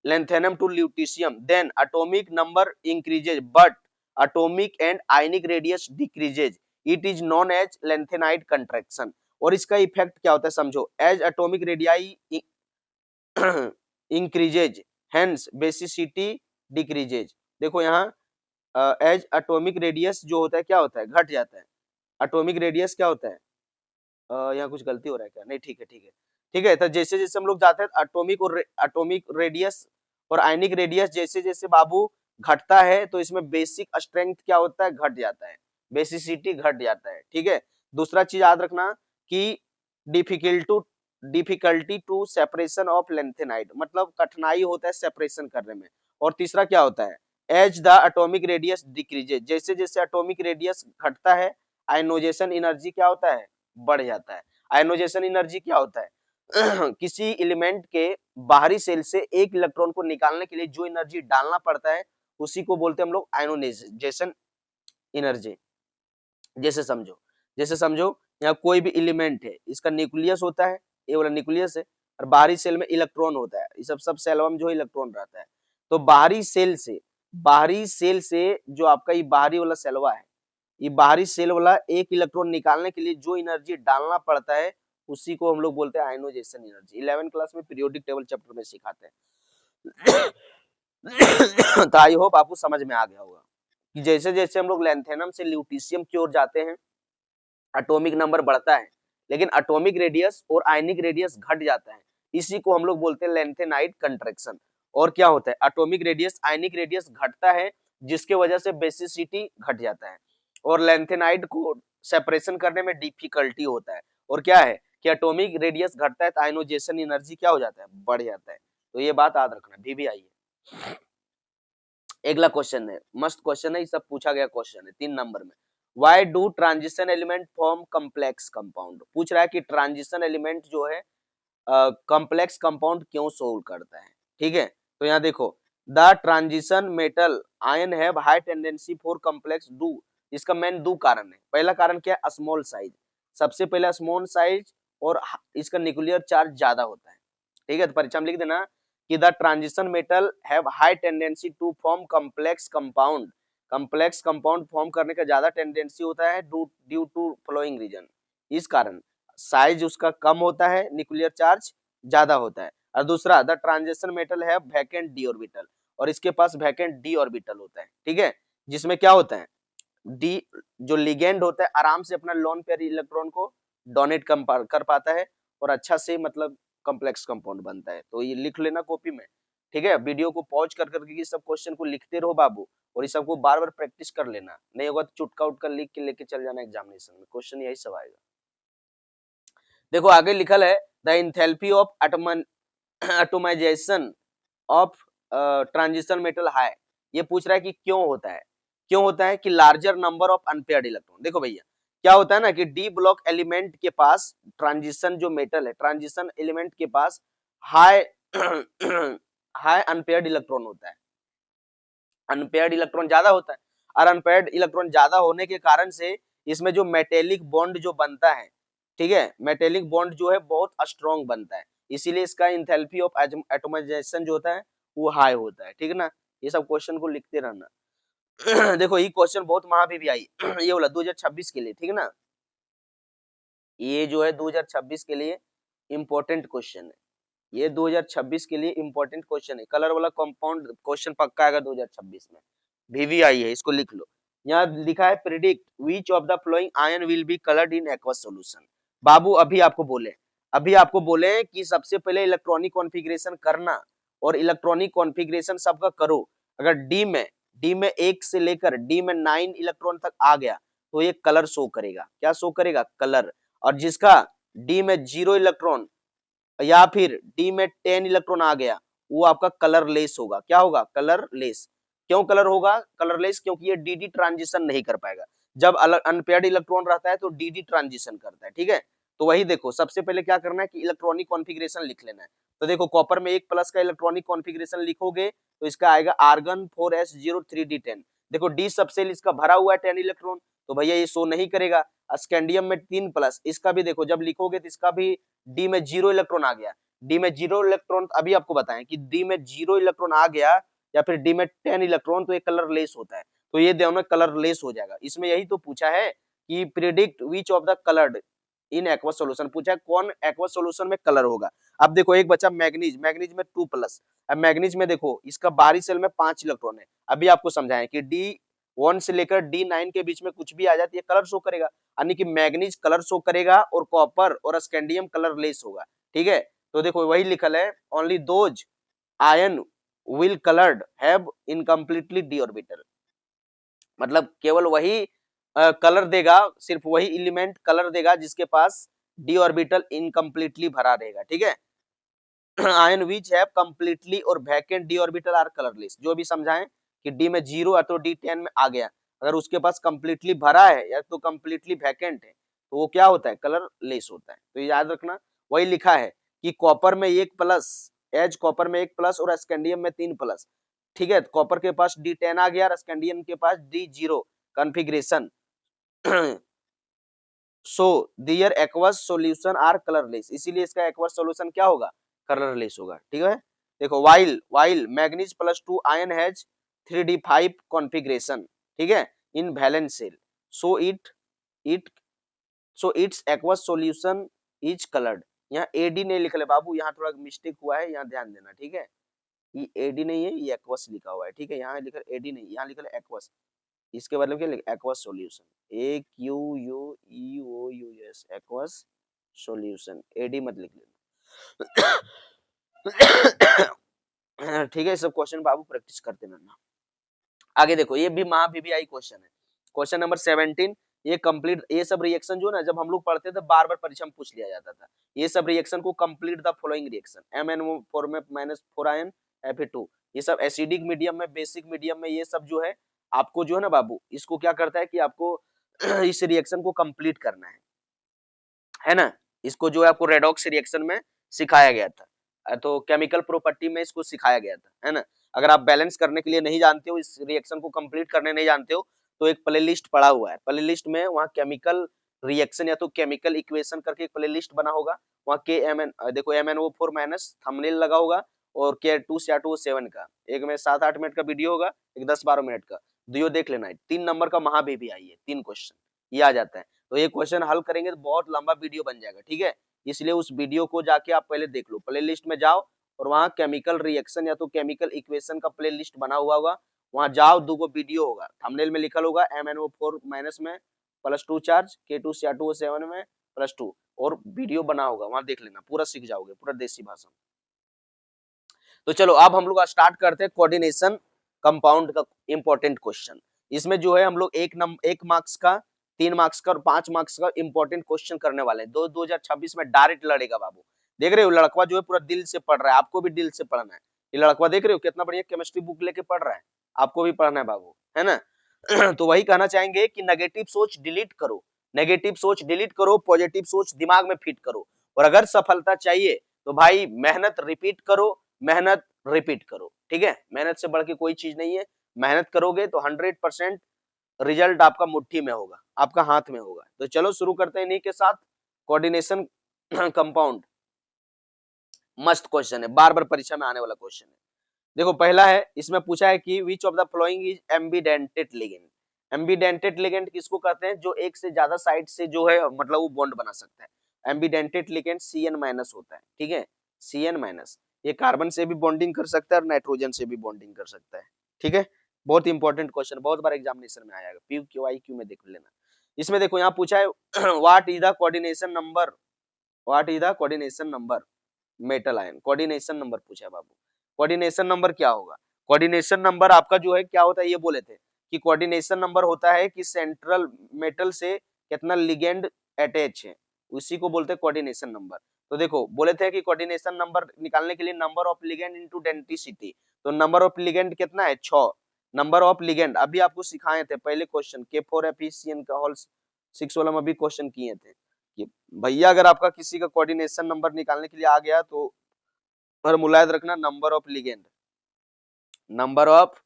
lanthanum to lutetium, then atomic number increases but atomic and ionic radius decreases, it is known as lanthanide contraction। और इसका इफेक्ट क्या होता है समझो, as atomic radii increases hence basicity decreases। देखो यहाँ as atomic radius जो होता है क्या होता है? घट जाता है। atomic radius क्या होता है? यहाँ कुछ गलती हो रहा है क्या? नहीं, ठीक है ठीक है ठीक है। तो जैसे जैसे हम लोग जाते हैं एटॉमिक रेडियस और आयनिक रेडियस जैसे जैसे बाबू घटता है, तो इसमें बेसिक स्ट्रेंथ क्या होता है? घट जाता है, बेसिसिटी घट जाता है, ठीक है। दूसरा चीज याद रखना कि difficulty to separation of lanthanide, मतलब कठिनाई होता है सेपरेशन करने में। और तीसरा क्या होता है? As the atomic radius decreases, जैसे जैसे एटॉमिक रेडियस घटता है, आयनोजेशन एनर्जी क्या होता है? बढ़ जाता है। आयनोजेशन एनर्जी क्या होता है? किसी एलिमेंट के बाहरी सेल से एक इलेक्ट्रॉन को निकालने के लिए जो एनर्जी डालना पड़ता है, उसी को बोलते हैं हम लोग आयनोजेशन एनर्जी। जैसे समझो यहाँ कोई भी एलिमेंट है, इसका न्यूक्लियस होता है, ये वाला न्यूक्लियस है, और बाहरी सेल में इलेक्ट्रॉन होता है, ये सब सेलवा में जो इलेक्ट्रॉन रहता है। तो बाहरी सेल से जो आपका ये बाहरी वाला सेलवा है, ये बाहरी सेल वाला एक इलेक्ट्रॉन निकालने के लिए जो एनर्जी डालना पड़ता है, उसी को हम लोग बोलते हैं आयनोजेशन एनर्जी। 11th क्लास में पीरियोडिक टेबल चैप्टर में सिखाते हैं। तो आई होप आपको समझ में आ गया होगा कि जैसे जैसे हम लोग लेंथेनम से ल्यूटीशियम की ओर जाते हैं, एटॉमिक नंबर बढ़ता है, लेकिन एटॉमिक रेडियस और आयनिक रेडियस घट जाता है, इसी को हम लोग बोलते हैं लेंथेनाइट कंट्रैक्शन। और क्या होता है? एटॉमिक रेडियस आयनिक रेडियस घटता है, जिसके वजह से बेसिसिटी घट जाता है, और लेंथेनाइट को सेपरेशन करने में डिफिकल्टी होता है। और क्या है कि एटॉमिक रेडियस घटता है तो आयनोजेशन एनर्जी क्या हो जाता है? बढ़ जाता है। तो ये बात याद रखना, भी आई है। अगला क्वेश्चन है, मस्त क्वेश्चन है, ये सब पूछा गया क्वेश्चन है 3 नंबर में। Why do transition element form complex compound? पूछ रहा है कि ट्रांजिशन एलिमेंट जो है कॉम्प्लेक्स कंपाउंड क्यों सोल्व करता है, ठीक है। तो यहाँ देखो, the transition metal ion have high tendency for complex do, इसका मेन 2 कारण है। पहला कारण क्या है? स्मॉल साइज, सबसे पहला स्मॉल साइज, और इसका न्यूक्लियर चार्ज ज्यादा होता है, ठीक है। तो परीक्षा में लिख देना कि the transition metal have high tendency to form complex compound, complex compound form करने का ज्यादा टेंडेंसी होता है ड्यू टू फॉलोइंग रीजन, इस कारण साइज उसका कम होता है, न्यूक्लियर चार्ज ज्यादा होता है। और दूसरा, द ट्रांजिशन मेटल है वैकेंट डी ऑर्बिटल, और इसके पास वैकेंट डी ऑर्बिटल होता है, ठीक है, जिसमें क्या होता है, डी जो लिगेंड होता है आराम से अपना लोन पेयर इलेक्ट्रॉन को डोनेट कर पाता है और अच्छा से मतलब कॉम्प्लेक्स कंपाउंड बनता है। तो ये लिख लेना कॉपी में, ठीक है। वीडियो को पॉज कर करके सब क्वेश्चन को लिखते रहो बाबू, और इस सबको बार बार प्रैक्टिस कर लेना, नहीं होगा तो चुटका उटका लिख के लेके चल जाना एग्जामिनेशन में, क्वेश्चन यही सब आएगा। देखो आगे लिखल है the enthalpy of atomization of transition metal high. ये पूछ रहा है कि क्यों होता है, क्यों होता है कि larger number of unpaired electron. देखो भैया क्या होता है ना कि डी ब्लॉक एलिमेंट के पास ट्रांजिशन जो मेटल है, ट्रांजिशन एलिमेंट के पास हाई हाई अनपेयर्ड इलेक्ट्रॉन होता है, अनपेयर्ड इलेक्ट्रॉन ज्यादा होता है, और अनपेयर्ड इलेक्ट्रॉन ज्यादा होने के कारण से इसमें जो मेटेलिक बॉन्ड जो बनता है, ठीक है, मेटेलिक बॉन्ड जो है बहुत स्ट्रॉन्ग बनता है, इसीलिए इसका इंथैल्पी ऑफ एटोमाइजेशन जो होता है वो हाई होता है, ठीक है ना। ये सब क्वेश्चन को लिखते रहना। देखो ये क्वेश्चन बहुत वहां भी आई ये बोला 2026 के लिए, ठीक है ना, ये जो है 2026 के लिए इंपॉर्टेंट क्वेश्चन है, ये 2026 के लिए इंपॉर्टेंट क्वेश्चन है, कलर वाला कंपाउंड क्वेश्चन पक्का आएगा 2026 में, VVI है, इसको लिख लो। यहाँ लिखा है predict which of the following ion will be coloured in aqueous solution. बाबू अभी आपको बोले कि सबसे पहले इलेक्ट्रॉनिक कॉन्फ़िगरेशन करना, और इलेक्ट्रॉनिक कॉन्फ़िगरेशन सबका करो। अगर डी में 1 से लेकर डी में 9 इलेक्ट्रॉन तक आ गया तो ये कलर शो करेगा, क्या शो करेगा, कलर। और जिसका डी में 0 इलेक्ट्रॉन या फिर डी में 10 इलेक्ट्रॉन आ गया वो आपका कलरलेस होगा, क्या होगा, कलरलेस। क्यों कलर होगा कलरलेस, क्योंकि ये डीडी ट्रांजिशन नहीं कर पाएगा। जब अनपेयर्ड इलेक्ट्रॉन रहता है तो डीडी ट्रांजिशन करता है, ठीक है। तो वही देखो सबसे पहले क्या करना है कि इलेक्ट्रॉनिक कॉन्फ़िगरेशन लिख लेना है। तो देखो कॉपर में 1 प्लस का इलेक्ट्रॉनिक कॉन्फ़िगरेशन लिखोगे तो इसका आएगा आर्गन 4s03d10। देखो डी सबसेल इसका भरा हुआ है 10 इलेक्ट्रॉन, तो भैया ये शो नहीं करेगा। स्कैंडियम में 3 प्लस, इसका भी देखो जब लिखोगे तो इसका भी डी में 0 इलेक्ट्रॉन आ गया, डी में 0 इलेक्ट्रॉन, अभी आपको बताएं कि डी में 0 इलेक्ट्रॉन आ गया या फिर डी में 10 इलेक्ट्रॉन, तो ये कलरलेस होता है, तो ये दोनों कलरलेस हो जाएगा। इसमें यही तो पूछा है कि predict which of the coloured in aqueous solution, पूछा है कौन एक्वस सॉल्यूशन में कलर होगा। अब देखो एक बचा मैग्नीज, मैग्नीज में 2 प्लस। अब मैग्नीज में देखो इसका बाहरी सेल में 5 इलेक्ट्रॉन है, अभी आपको समझाएं कि D1 से लेकर D9 के बीच में कुछ भी आ जाती है कलर शो करेगा, यानी कि मैग्नीज कलर शो करेगा और कॉपर और स्कैंडियम कलरलेस होगा, ठीक है। तो देखो वही लिखल है only those ion will coloured have incompletely D orbital, मतलब केवल वही कलर देगा, सिर्फ वही एलिमेंट कलर देगा जिसके पास डी ऑर्बिटल इनकम्प्लीटली भरा रहेगा, ठीक है। आयन विच हैव कंप्लीटली और vacant d orbital are colourless, जो भी समझाएं कि डी में 0 अथवा D10 में आ गया, अगर उसके पास कंप्लीटली भरा है या तो कंप्लीटली वैकेंट है तो वो क्या होता है, कलरलेस होता है। तो याद रखना वही लिखा है कि कॉपर में 1 प्लस, एज कॉपर में 1 प्लस और स्कैंडियम में 3 प्लस, ठीक है। कॉपर के पास D10 आ गया और स्कैंडियम के पास D0 configuration, so their aqueous solution are colourless, इसीलिए इसका एक्वस सॉल्यूशन क्या होगा, कलरलेस होगा, ठीक है। देखो while manganese +2 ion has 3d5 configuration, ठीक है, in valence shell, so its aqueous solution is coloured. यहाँ एडी नहीं लिख ले बाबू, यहाँ थोड़ा मिस्टेक हुआ है, यहाँ ध्यान देना, ठीक है। ये एडी नहीं है, ये एक्वस लिखा हुआ है, ठीक है। यहाँ लिखा एडी नहीं, यहाँ लिखा एक्वस, इसके मतलब क्या लिखा, aqueous solution, AQUEOUS aqueous solution, AD मत लिख लेना। ठीक है, सब क्वेश्चन बाबू प्रैक्टिस करते रहना। आगे देखो ये भी VVI क्वेश्चन है, क्वेश्चन नंबर 17। ये कंप्लीट, ये सब रिएक्शन जो ना जब हम लोग पढ़ते थे बार बार परीक्षा में पूछ लिया जाता था, ये सब रिएक्शन को complete the following reaction, MnO4 में -4 आयन Fa2, ये सब एसिडिक मीडियम में, बेसिक मीडियम में, ये सब जो है आपको जो है ना बाबू, इसको क्या करता है कि आपको इस रिएक्शन को कंप्लीट करना है ना। इसको जो है आपको रेडॉक्स रिएक्शन में सिखाया गया था, तो केमिकल प्रॉपर्टी में इसको सिखाया गया था, है ना। अगर आप बैलेंस करने के लिए नहीं जानते हो, इस रिएक्शन को कंप्लीट करने नहीं जानते हो, तो एक प्लेलिस्ट पड़ा हुआ है, प्लेलिस्ट में वहाँ केमिकल रिएक्शन या तो केमिकल इक्वेशन करके एक प्लेलिस्ट बना होगा, वहाँ KMN देखो MnO4 माइनस थंबनेल लगा होगा, और K2 से 7 का, एक में 7-8 मिनट का वीडियो होगा, एक 10-12 मिनट का, दियो देख लेना है। 3 नंबर का VVI है, 3 क्वेश्चन ये आ जाता है, तो ये क्वेश्चन हल करेंगे तो बहुत लंबा वीडियो बन जाएगा, ठीक है। इसलिए उस वीडियो को जाके आप पहले देख लो, प्लेलिस्ट में जाओ और वहाँ केमिकल रिएक्शन या तो केमिकल इक्वेशन का प्ले लिस्ट बना हुआ होगा, वहाँ जाओ, 2 वीडियो होगा, थंबनेल में लिखल होगा MnO4 माइनस में +2 चार्ज, K2Cr2O7 में +2, और वीडियो बना होगा, वहाँ देख लेना, पूरा सीख जाओगे, पूरा देसी भाषा। तो चलो अब हम लोग स्टार्ट करते हैं कोऑर्डिनेशन कंपाउंड का इंपॉर्टेंट क्वेश्चन। इसमें जो है हम लोग 1 मार्क्स का, 3 मार्क्स का और 5 मार्क्स का इंपॉर्टेंट क्वेश्चन करने वाले हैं। 2026 में डायरेक्ट लड़ेगा बाबू। देख रहे हो लड़कवा जो है पूरा दिल से पढ़ रहा है, आपको भी दिल से पढ़ना है। ये लड़कवा देख रहे हो कितना बढ़िया केमिस्ट्री बुक लेके पढ़ रहा है, आपको भी पढ़ना है बाबू, है ना। तो वही कहना चाहेंगे कि नेगेटिव सोच डिलीट करो, नेगेटिव सोच डिलीट करो, पॉजिटिव सोच दिमाग में फिट करो, और अगर सफलता चाहिए तो भाई मेहनत रिपीट करो, मेहनत रिपीट करो, ठीक है। मेहनत से बढ़ के कोई चीज नहीं है, मेहनत करोगे तो 100% रिजल्ट आपका मुट्ठी में होगा, आपका हाथ में होगा। तो चलो शुरू करते हैं इन्हीं के साथ कोऑर्डिनेशन कंपाउंड। मस्त क्वेश्चन है, बार बार परीक्षा में आने वाला क्वेश्चन है। देखो पहला है, इसमें पूछा है कि विच of the following is ambidentate ligand. Ambidentate ligand किसको कहते हैं, जो एक से ज्यादा साइड से जो है मतलब वो बॉन्ड बना सकता है। एम्बिडेंटेड लिगेंड Cn- होता है, ठीक है, Cn-। ये कार्बन से भी बॉन्डिंग कर सकता है और नाइट्रोजन से भी बॉन्डिंग कर सकता है, ठीक है। बहुत इंपॉर्टेंट क्वेश्चन, बहुत बार एग्जामिनेशन में आएगा, PQIQ में देख लेना। इसमें देखो यहाँ पूछा है what is the coordination number, what is the coordination number metal ion, coordination number पूछा है बाबू। कोऑर्डिनेशन नंबर क्या होगा, कोऑर्डिनेशन नंबर आपका जो है क्या होता है, ये बोले थे कि कोऑर्डिनेशन नंबर होता है कि सेंट्रल मेटल से कितना लिगेंड अटैच है, उसी को बोलते हैं कोऑर्डिनेशन नंबर। तो देखो बोले थे कि कोऑर्डिनेशन नंबर निकालने के लिए number of ligand into density, तो नंबर ऑफ लिगेंड कितना है 6। नंबर ऑफ लिगेंड अभी आपको सिखाए थे पहले क्वेश्चन K4FeCN का होल 6 वाला में भी क्वेश्चन किए थे कि भैया अगर आपका किसी का कोऑर्डिनेशन नंबर निकालने के लिए आ गया तो फॉर्मूला याद रखना, number of ligand, number of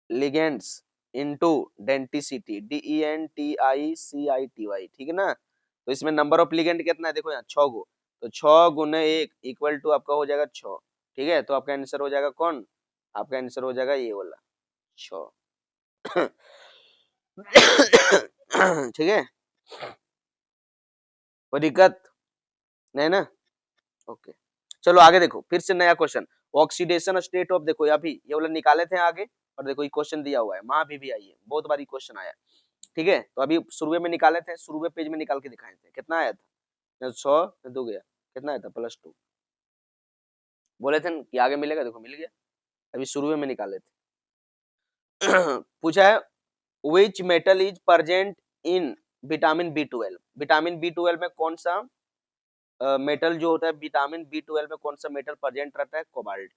ligands into density, DENTICITY, ठीक है ना। तो इसमें नंबर ऑफ लिगेंड कितना है, देखो यहाँ 6 गो, तो 6 गुने 1 इक्वल टू आपका हो जाएगा 6, ठीक है। तो आपका आंसर हो जाएगा कौन, आपका आंसर हो जाएगा ये वाला 6। ठीक है, कोई दिक्कत नहीं ना, ओके। चलो आगे देखो, फिर से नया क्वेश्चन, ऑक्सीडेशन स्टेट ऑफ, देखो अभी ये वाला निकाले थे आगे, और देखो ये क्वेश्चन दिया हुआ है, वहां भी आई है, बहुत बारी क्वेश्चन आया, ठीक है। तो अभी शुरू में निकाले थे, शुरू पेज में निकाल के दिखाए थे, कितना आया था 100 दो गया, कितना आया था +2, बोले थे कि आगे मिलेगा, देखो मिल गया, अभी शुरू में निकाले थे। पूछा है which metal is present in vitamin B12, vitamin B12 में कौन सा मेटल जो होता है, विटामिन B12 में कौन सा मेटल प्रेजेंट रहता है, कोबाल्ट।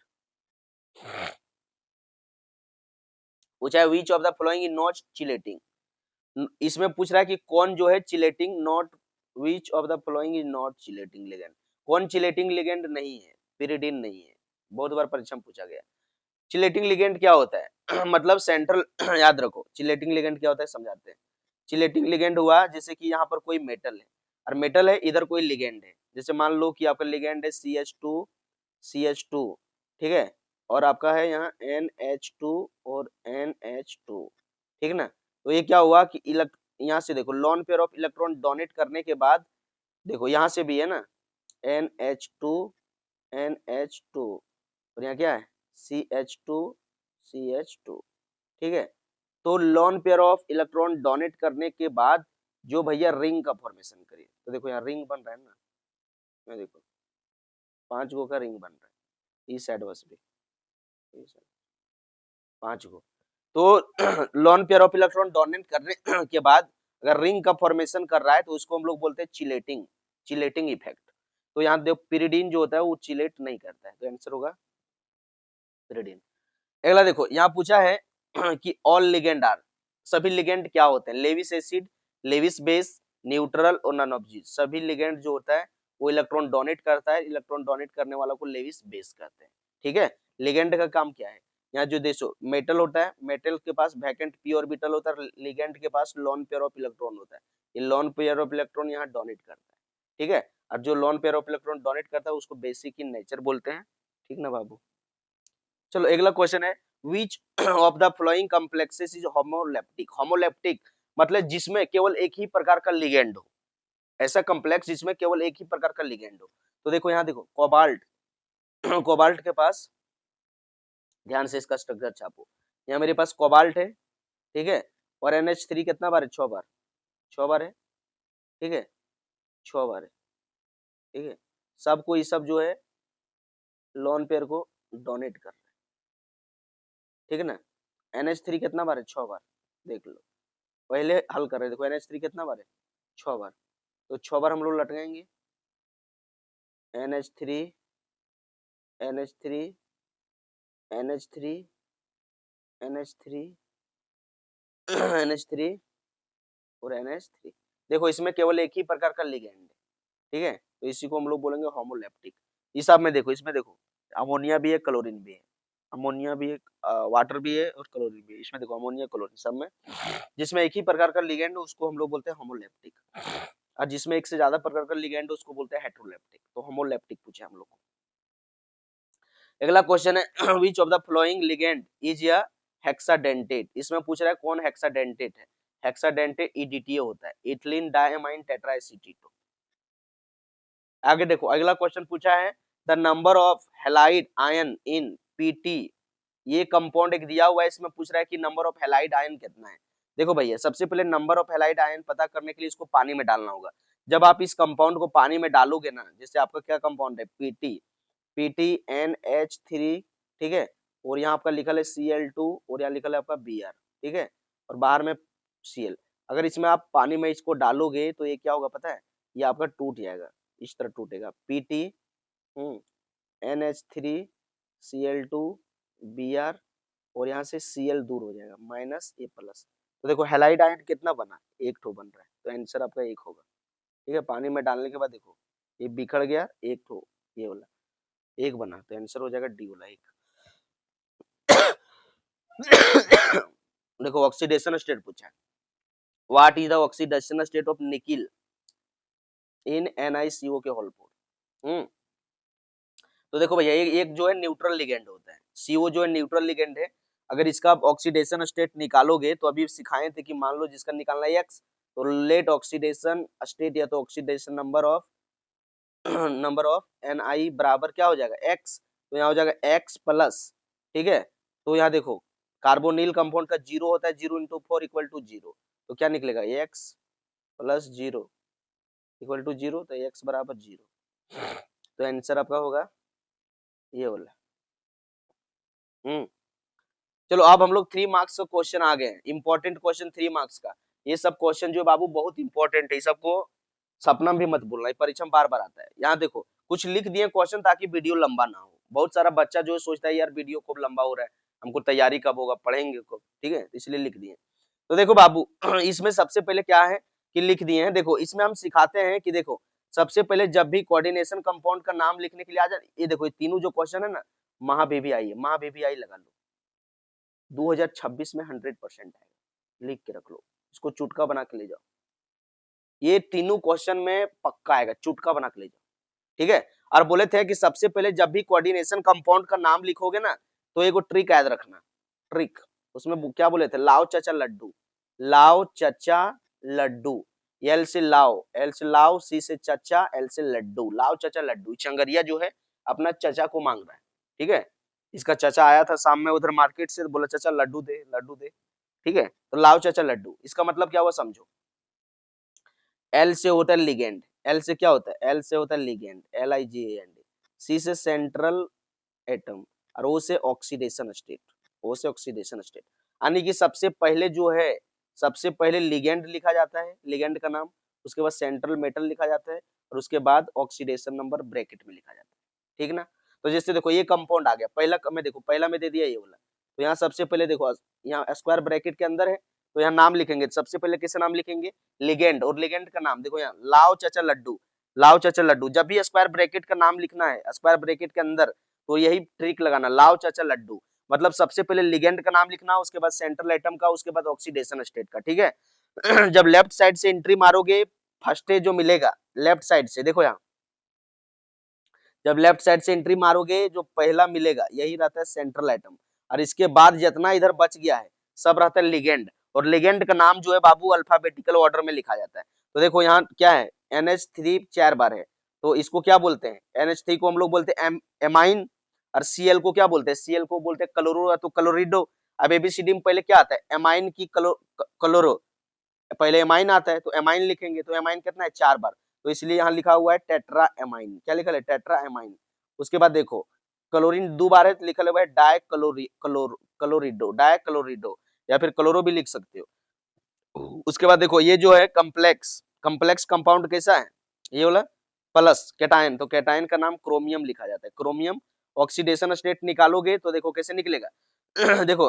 पूछा है which of the following is not chelating, इसमें पूछ रहा है कि कौन जो है chelating not, which of the following is not chelating ligand, कौन चिलेटिंग लिगेंड नहीं है, पिरिडिन नहीं है, बहुत बार परीक्षा में पूछा गया। चिलेटिंग लिगेंड क्या होता है मतलब सेंट्रल याद रखो, चिलेटिंग लिगेंड क्या होता है समझाते हैं। चिलेटिंग लिगेंड हुआ जैसे कि यहाँ पर कोई मेटल है और मेटल है, इधर कोई लिगेंड है, जैसे मान लो कि आपका लिगेंड है CH2, ठीक है, और आपका है यहाँ NH2 और NH2, ठीक है ना। तो ये क्या हुआ कि यहाँ से देखो lone pair of electron donate करने के बाद, देखो यहाँ से भी है ना NH2 और यहाँ क्या है CH2, ठीक है। तो lone pair of electron donate करने के बाद जो भैया रिंग का फॉर्मेशन करिए, तो देखो यहाँ रिंग बन रहा है ना, मैं देखो 5 गो का रिंग बन रहा है, इस साइड बस भी 5 गो। तो lone pair of electron donate करने के बाद अगर रिंग का फॉर्मेशन कर रहा है तो उसको हम लोग बोलते हैं चिलेटिंग इफेक्ट। तो यहाँ देखो पिरिडीन जो होता है वो चिलेट नहीं करता है, तो आंसर होगा पिरिडीन। अगला देखो यहाँ पूछा है कि ऑल लिगेंड आर, सभी लिगेंड क्या होते हैं, Lewis acid, Lewis base, neutral और नन ऑफ जी, सभी लिगेंड जो होता है वो इलेक्ट्रॉन डोनेट करता है, इलेक्ट्रॉन डोनेट करने वाला को लेविस बेस कहते हैं, ठीक है। लिगेंड का काम क्या है, यहाँ जो देखो मेटल होता है, मेटल के पास वैकेंट p ऑर्बिटल होता है, लिगेंड के पास लोन पेयर ऑफ इलेक्ट्रॉन होता है, ये लोन पेयर ऑफ इलेक्ट्रॉन यहाँ डोनेट करता है, ठीक है। और जो lone pair of electron donate करता है उसको बेसिक इन नेचर बोलते हैं, ठीक ना बाबू। चलो अगला क्वेश्चन है which of the flowing complexes is homoleptic, homoleptic मतलब जिसमें केवल एक ही प्रकार का लिगेंड हो, ऐसा कॉम्प्लेक्स जिसमें केवल एक ही प्रकार का लिगेंड हो। तो देखो यहाँ देखो कोबाल्ट, कोबाल्ट के पास, ध्यान से इसका स्ट्रक्चर छापो। यहाँ मेरे पास कोबाल्ट है, ठीक है, और NH3 कितना बार है? 6 बार, 6 बार है, ठीक है, 6 बार है, ठीक है। सबको ये सब जो है लोन पेयर को डोनेट कर रहे हैं, ठीक है ना। NH3 कितना बार है? 6 बार, देख लो, पहले हल कर रहे हैं, देखो NH3 कितना बार है? 6 बार, तो 6 बार हम लोग लटकाएंगे, NH3 NH3 NH3 NH3 NH3 और NH3। देखो इसमें केवल एक ही प्रकार का लिगेंड है, ठीक है, तो इसी को हम लोग बोलेंगे होमोलैप्टिक। इस आप में देखो, इसमें देखो अमोनिया भी है, क्लोरीन भी है, अमोनिया भी है, वाटर भी है और क्लोरीन भी है। इसमें देखो अमोनिया क्लोरीन सब में, जिसमें एक ही प्रकार का लिगेंड है उसको हम लोग बोलते हैं होमोलैप्टिक, और जिसमें एक से ज्यादा प्रकार का लिगेंड है उसको बोलते हैं हेटेरोलैप्टिक। तो होमोलैप्टिक पूछे हम लोग को। अगला क्वेश्चन है which of the flowing ligand is a hexadentate. इसमें पूछ रहा है कौन हेक्साडेंटेट है। हेक्साडेंटेट EDTA होता है, इथिलीन डायमाइन टेट्राएसीटेट। आगे देखो अगला क्वेश्चन पूछा है the number of halide ion in PT। ये कंपाउंड एक दिया हुआ है, इसमें पूछ रहा है कि नंबर ऑफ हैलाइड आयन कितना है। देखो भैया सबसे पहले नंबर ऑफ हैलाइड आयन पता करने के लिए इसको पानी में डालना होगा। जब आप इस कंपाउंड को पानी में डालोगे ना, जैसे आपका क्या कंपाउंड है PTNH3, ठीक है, और यहाँ आपका लिखा है Cl2 और यहाँ लिखा है आपका Br, ठीक है, और बाहर में Cl। अगर इसमें आप पानी में इसको डालोगे तो ये क्या होगा पता है, ये आपका टूट जाएगा, इस तरह टूटेगा PT NH3 Cl2 Br, और यहाँ से Cl दूर हो जाएगा -A+। तो देखो हैलाइड आयन कितना बना, एक ठो बन रहा है, तो आंसर आपका एक होगा, ठीक है। पानी में डालने के बाद देखो ये बिखर गया, एक ठो ये वाला एक बना, तो आंसर हो जाएगा डी वाला एक। देखो ऑक्सीडेशन स्टेट पूछा है, what is the oxidation state of nickel in NiCO के होल पोर। तो देखो भैया एक जो है न्यूट्रल लिगेंड होता है, CO जो है न्यूट्रल लिगेंड है। अगर इसका ऑक्सीडेशन स्टेट निकालोगे तो अभी सिखाए थे कि मान लो जिसका निकालना है X, तो लेट ऑक्सीडेशन स्टेट या तो ऑक्सीडेशन नंबर ऑफ Ni बराबर क्या हो जाएगा X, तो यहाँ हो जाएगा X+, ठीक है। तो यहाँ देखो कार्बोनिल कंपाउंड का 0 होता है, 0 × 4 = 0, तो क्या निकलेगा X+0 = 0, तो X बराबर 0, तो आंसर आपका होगा ये वाला। चलो अब हम लोग 3 मार्क्स का क्वेश्चन आ गए, इंपॉर्टेंट क्वेश्चन 3 मार्क्स का। ये सब क्वेश्चन जो बाबू बहुत इंपॉर्टेंट है, सबको सपना भी मत भूलना, परीक्षा में बार बार आता है। यहाँ देखो कुछ लिख दिए क्वेश्चन ताकि वीडियो लंबा ना हो। बहुत सारा बच्चा जो सोचता है यार वीडियो कब लंबा हो रहा है, हमको तैयारी कब होगा, पढ़ेंगे कब, ठीक है, इसलिए लिख दिए। तो देखो बाबू इसमें सबसे पहले क्या है कि लिख दिए हैं, देखो इसमें हम सिखाते हैं कि देखो सबसे पहले जब भी कोऑर्डिनेशन कंपाउंड का नाम लिखने के लिए आ जाए, ये देखो ये तीनों जो क्वेश्चन है ना महाबीबीआई है, महाबीबीआई लगा लो, 2026 में 100% आएगा, लिख के रख लो, इसको चुटका बना के ले जाओ, ये तीनों क्वेश्चन में पक्का आएगा, चुटका बना के ले जाओ, ठीक है। और बोले थे कि सबसे पहले जब भी कोऑर्डिनेशन कंपाउंड का नाम लिखोगे ना तो एक ट्रिक याद रखना, ट्रिक उसमें क्या बोले थे, लाओ चाचा लड्डू, लाओ चाचा लड्डू, एल से लाओ, एल से लाओ, सी से चाचा, एल से लड्डू, लाओ चाचा लड्डू। चंगरिया जो है अपना चाचा को मांग रहा है, ठीक है, इसका चाचा आया था शाम में उधर मार्केट से, बोला चाचा लड्डू दे, लड्डू दे, ठीक है, तो लाओ चाचा लड्डू, इसका मतलब क्या हुआ समझो। एल से होता है लिगेंड, एल से क्या होता है, एल से होता है लिगेंड, LIGAND, सी से सेंट्रल एटम, और ओ से ऑक्सीडेशन स्टेट, ओ से ऑक्सीडेशन स्टेट, यानी कि सबसे पहले जो है सबसे पहले लिगेंड लिखा जाता है, लिगेंड का नाम, उसके बाद सेंट्रल मेटल लिखा जाता है, और उसके बाद ऑक्सीडेशन नंबर ब्रैकेट में लिखा जाता है, ठीक ना। तो जैसे देखो ये कंपाउंड आ गया, पहला में देखो, पहला में दे दिया ये वाला, तो यहाँ सबसे पहले देखो यहाँ स्क्वायर ब्रैकेट के अंदर है, तो यहाँ नाम लिखेंगे, सबसे पहले किसे नाम लिखेंगे, लिगेंड, और लिगेंड का नाम देखो यहाँ लाओ चाचा लड्डू, लाओ चाचा लड्डू। जब भी स्क्वायर ब्रैकेट का नाम लिखना है स्क्वायर ब्रैकेट के अंदर, तो यही ट्रिक लगाना, लाओ चाचा लड्डू, मतलब सबसे पहले लिगेंड का नाम लिखना, उसके बाद सेंट्रल एटम का, उसके बाद ऑक्सीडेशन स्टेट का, ठीक है। जब लेफ्ट साइड से एंट्री मारोगे फर्स्ट जो मिलेगा लेफ्ट साइड से, देखो यहाँ जब लेफ्ट साइड से एंट्री मारोगे जो पहला मिलेगा यही रहता है सेंट्रल एटम, और इसके बाद जितना इधर बच गया है सब रहता है लिगेंड, और लिगेंड का नाम जो है बाबू अल्फाबेटिकल ऑर्डर में लिखा जाता है। तो देखो यहाँ क्या है NH3 4 बार है, तो इसको क्या बोलते हैं, NH3 को हम लोग बोलते हैं एमाइन, और Cl को क्या बोलते हैं, Cl को बोलते हैं क्लोरो या तो क्लोरिडो। अब ABCD में पहले क्या आता है, एमाइन की क्लोरो, पहले एमाइन आता है तो एमाइन लिखेंगे, तो एमाइन कितना है 4 बार, तो इसलिए यहाँ लिखा हुआ है टेट्रा एमाइन। क्या लिखा है, टेट्रा एमाइन। उसके बाद देखो क्लोरीन 2 बार है तो लिखा हुआ है डाइक्लोरिडो, या फिर क्लोरो भी लिख सकते हो। उसके बाद देखो ये जो है कम्प्लेक्स कंपाउंड कैसा है, ये वाला प्लस कैटायन, तो कैटायन का नाम क्रोमियम लिखा जाता है, क्रोमियम। ऑक्सीडेशन स्टेट निकालोगे तो देखो कैसे निकलेगा देखो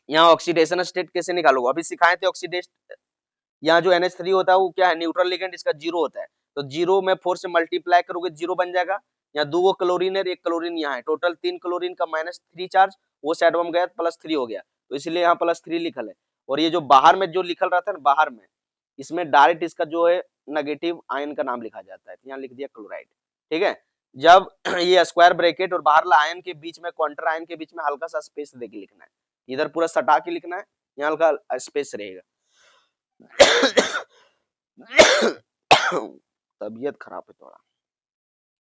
यहाँ ऑक्सीडेशन स्टेट कैसे निकालोगे, अभी सिखाए थे ऑक्सीडेशन। यहाँ जो NH3 होता है वो क्या है, न्यूट्रल लिगेंड, इसका 0 होता है, तो 0 में 4 से मल्टीप्लाई करोगे 0 बन जाएगा। यहाँ 2 क्लोरीन है, 1 क्लोरीन यहाँ है, टोटल 3 क्लोरीन का -3 चार्ज, वो साइड में गया +3 हो गया, तो इसलिए यहाँ +3 लिखल है। और ये जो बाहर में जो लिखल रहता है ना, बाहर में इसमें डायरेक्ट इसका जो है नेगेटिव आयन का नाम लिखा जाता है, तो यहाँ लिख दिया क्लोराइड। ठीक है, जब ये स्क्वायर ब्रैकेट और बाहर आयन के बीच में, काउंटर आयन के बीच में हल्का सा स्पेस देके लिखना है, इधर पूरा सटा के लिखना है, यहाँ हल्का स्पेस रहेगा तबीयत खराब है थोड़ा,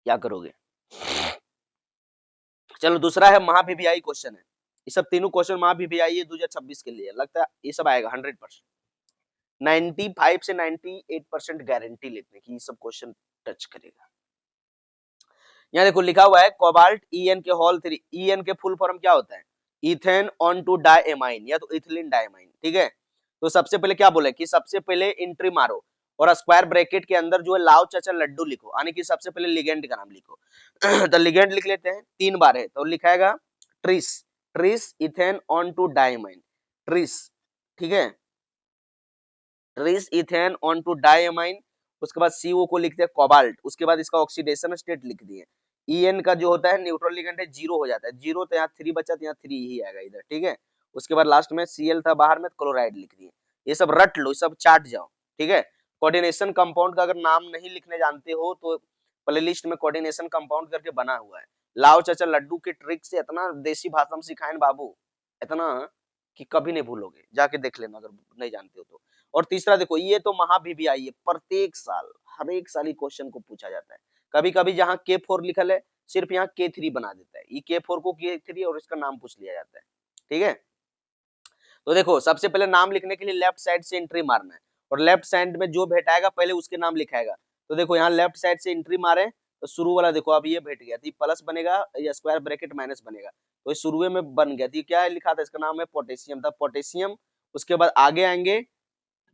क्या करोगे। चलो दूसरा है महा-VVI क्वेश्चन है, ये सब तीनों क्वेश्चन महा-VVI है 2026 के लिए, लगता है ये सब आएगा 100%, 95 से 98% गारंटी लेते हैं कि ये सब क्वेश्चन टच करेगा। यहाँ देखो लिखा हुआ है कोबाल्ट EN के होल 3, EN के फुल फॉर्म क्या होता है, इथेन ऑन टू डाइएमाइन या तो इथिलीन डाइएमाइन। ठीक है, तो सबसे पहले क्या बोले कि सबसे पहले एंट्री मारो और स्क्वायर ब्रैकेट के अंदर जो है लाव चाचा लड्डू लिखो, यानी कि सबसे पहले लिगेंड का नाम लिखो तो लिगेंड लिख लेते हैं, 3 बार है तो लिखाएगा tris ethane on two diamine, tris. ठीक है, tris ethane on two diamine. उसके बाद CO को लिखते हैं कोबाल्ट, उसके बाद इसका ऑक्सीडेशन स्टेट लिख दिए। EN का जो होता है न्यूट्रल लिगेंड है, 0 हो जाता है, 0 तो यहाँ 3 बचा, तो यहाँ 3 ही आएगा इधर। ठीक है, उसके बाद लास्ट में Cl था बाहर में, क्लोराइड लिख दिए। ये सब रट लो, सब चाट जाओ। ठीक है, कोऑर्डिनेशन कंपाउंड का अगर नाम नहीं लिखने जानते हो तो प्लेलिस्ट में कोऑर्डिनेशन कंपाउंड करके बना हुआ है, लाओ चाचा लड्डू के ट्रिक से इतना देसी भाषा में सिखाएं बाबू, इतना कि कभी नहीं भूलोगे, जाके देख लेना अगर नहीं जानते हो तो। और तीसरा देखो ये तो महा-VVI है, प्रत्येक साल हर एक साल ही क्वेश्चन को पूछा जाता है। कभी कभी जहाँ K4 लिखल है सिर्फ यहाँ K3 बना देता है, ये K4 को K3 और इसका नाम पूछ लिया जाता है। ठीक है, तो देखो सबसे पहले नाम लिखने के लिए लेफ्ट साइड से एंट्री मारना है, और लेफ्ट साइड में जो भेटाएगा पहले उसके नाम लिखाएगा। तो देखो यहाँ लेफ्ट साइड से एंट्री मारे तो शुरू वाला देखो अब ये भेट गया, तो प्लस बनेगा या स्क्वायर ब्रैकेट माइनस बनेगा, तो ये शुरू में बन गया, तो क्या लिखा था, इसका नाम है पोटेशियम था, पोटेशियम। उसके बाद आगे आएंगे,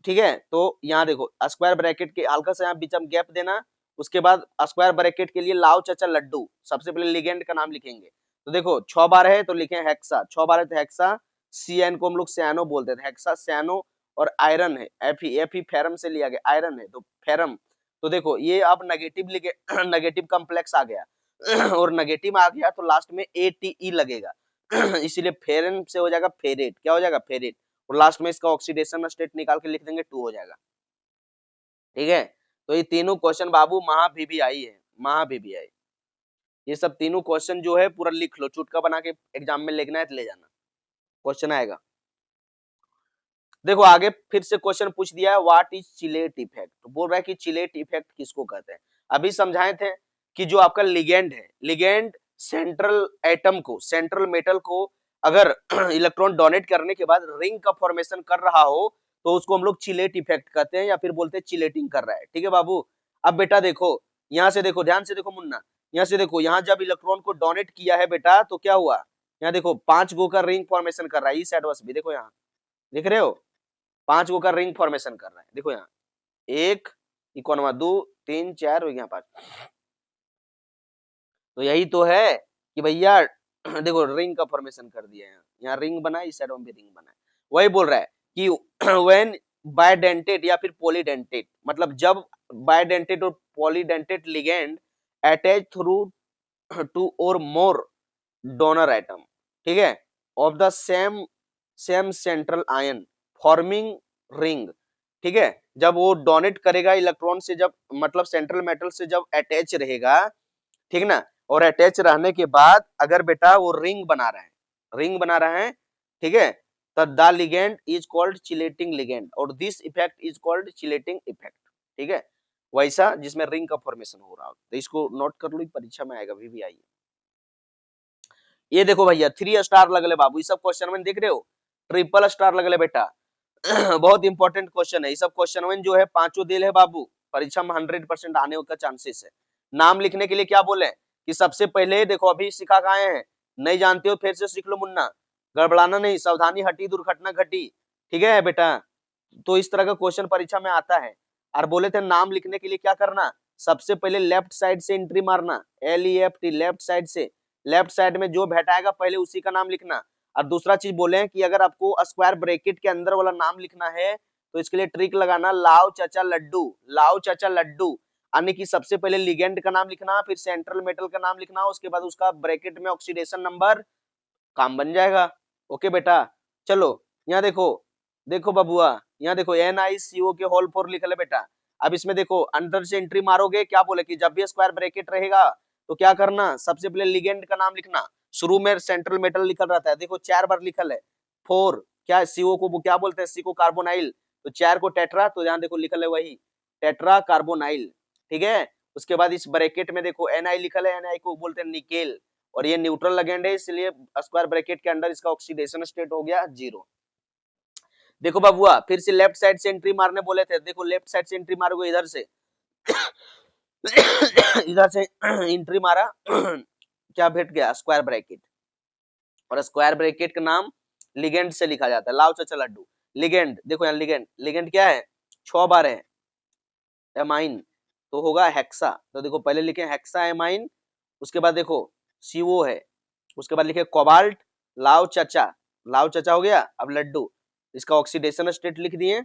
ठीक है, तो यहाँ देखो स्क्वायर ब्रैकेट के हल्का सा यहाँ बीच में गैप देना, उसके बाद स्क्वायर ब्रैकेट के लिए लाओ चाचा लड्डू, सबसे पहले लिगेंड का नाम लिखेंगे। तो देखो 6 बार है तो लिखे हेक्सा, 6 बार है तो हेक्सा, CN को हम लोग सैनो बोलते थे, हेक्सा सैनो। और आयरन है Fe फेरम से लिया गया, आयरन है तो फेरम। तो देखो ये अब नेगेटिव लिखे नेगेटिव कॉम्प्लेक्स आ गया और नेगेटिव आ गया तो लास्ट में ATE लगेगा इसीलिए फेरन से हो जाएगा फेरेट, क्या हो जाएगा फेरेट, और लास्ट में इसका ऑक्सीडेशन स्टेट निकाल के लिख देंगे 2 हो जाएगा। ठीक है, तो ये तीनों क्वेश्चन बाबू महा-VVI है, महा-VVI। ये सब तीनों क्वेश्चन जो है पूरा लिख लो, चुटका बना के एग्जाम में लिखना है तो ले जाना, क्वेश्चन आएगा। देखो आगे फिर से क्वेश्चन पूछ दिया है व्हाट इज चिलेट इफेक्ट, तो बोल रहा है कि चिलेट इफेक्ट किसको कहते हैं। अभी समझाए थे कि जो आपका लिगेंड है, लिगेंड सेंट्रल एटम को, सेंट्रल मेटल को अगर इलेक्ट्रॉन डोनेट करने के बाद रिंग का फॉर्मेशन कर रहा हो तो उसको हम लोग चिलेट इफेक्ट कहते हैं या फिर बोलते हैं चिलेटिंग कर रहा है। ठीक है बाबू, अब बेटा देखो यहाँ से देखो, ध्यान से देखो मुन्ना, यहाँ से देखो, यहाँ जब इलेक्ट्रॉन को डोनेट किया है बेटा तो क्या हुआ, यहाँ देखो 5 गो का रिंग फॉर्मेशन कर रहा है, इस एडवर्स भी देखो, यहाँ देख रहे हो 5 गो का रिंग फॉर्मेशन कर रहा है, देखो यहाँ 1 इकोनवा 2 3 4 और यहाँ 5। तो यही तो है कि भैया देखो रिंग का फॉर्मेशन कर दिया है, यहाँ रिंग बना है, इस साइड में भी रिंग बना है। वही बोल रहा है कि व्हेन बायडेंटेट या फिर पॉलीडेंटेट, मतलब जब बायडेंटेट और पॉलीडेंटेट लिगेंड अटैच थ्रू 2 और मोर डोनर एटम, ठीक है, of the same central ion forming ring. ठीक है, जब वो डोनेट करेगा इलेक्ट्रॉन से, जब मतलब सेंट्रल मेटल से जब अटैच रहेगा, ठीक ना, और अटैच रहने के बाद अगर बेटा वो रिंग बना रहा है, ठीक है, तो the ligand is called chelating ligand और this effect is called chelating effect. ठीक है, वैसा जिसमें रिंग का फॉर्मेशन हो रहा हो। तो इसको नोट कर लो, परीक्षा में आएगा VVI। ये देखो भैया 3 स्टार लगले बाबू, ये सब क्वेश्चन में देख रहे हो, ट्रिपल स्टार लगले बेटा। बहुत इंपॉर्टेंट क्वेश्चन है, ये सब क्वेश्चन में जो है पांचों दिल है बाबू, परीक्षा में 100% आने का चांसेस है। नाम लिखने के लिए क्या बोले कि सबसे पहले देखो, अभी सिखा के आए हैं, नहीं जानते हो फिर से सीख लो मुन्ना, गड़बड़ाना नहीं, सावधानी हटी दुर्घटना घटी, ठीक है बेटा। तो इस तरह का क्वेश्चन परीक्षा में आता है। और बोले थे नाम लिखने के लिए क्या करना, सबसे पहले लेफ्ट साइड से एंट्री मारना, LEFT, लेफ्ट साइड से, लेफ्ट साइड में जो भेटाएगा पहले उसी का नाम लिखना। और दूसरा चीज बोले कि अगर आपको स्क्वायर ब्रैकेट के अंदर वाला नाम लिखना है तो इसके लिए ट्रिक लगाना, लाव चाचा लड्डू, लाव चाचा लड्डू, यानी कि सबसे पहले लिगेंड का नाम लिखना, फिर सेंट्रल मेटल का नाम लिखना, उसके बाद उसका ब्रैकेट में ऑक्सीडेशन नंबर, काम बन जाएगा। ओके बेटा, चलो यहाँ देखो, देखो बबुआ, यहाँ देखो NiCO के होल 4 लिखल है बेटा। अब इसमें देखो अंदर से एंट्री मारोगे, क्या बोले कि जब भी स्क्वायर ब्रैकेट रहेगा तो क्या करना, सबसे पहले लिगेंड का नाम लिखना, शुरू में सेंट्रल मेटल लिखल रहता है, देखो 4 बार लिखल है, 4 क्या CO को क्या बोलते हैं, C को कार्बोनाइल, तो 4 को टेट्रा, तो यहाँ देखो लिखल है वही टेट्रा कार्बोनाइल, ठीक है। उसके बाद इस ब्रैकेट में देखो Ni लिखल है, Ni को बोलते हैं निकेल, और ये न्यूट्रल लिगेंड है, इसलिए स्क्वायर ब्रैकेट के अंदर इसका ऑक्सीडेशन स्टेट हो गया 0। देखो बाबुआ फिर से लेफ्ट साइड से एंट्री मारने बोले थे, देखो लेफ्ट साइड से एंट्री मारोगे, इधर से इधर से एंट्री मारा, क्या भेट गया, स्क्वायर ब्रैकेट, और स्क्वायर ब्रैकेट का नाम लिगेंड से लिखा जाता है, लाव चाचा लड्डू, लिगेंड, देखो यहाँ लिगेंड, लिगेंड क्या है, 6 बार है, एमाइन, तो होगा हेक्सा, तो देखो पहले लिखे हेक्सा एमाइन, उसके बाद देखो CO है, उसके बाद लिखे कोबाल्ट, लाव चाचा, लाव चाचा हो गया, अब लड्डू, इसका ऑक्सीडेशन स्टेट लिख दिए।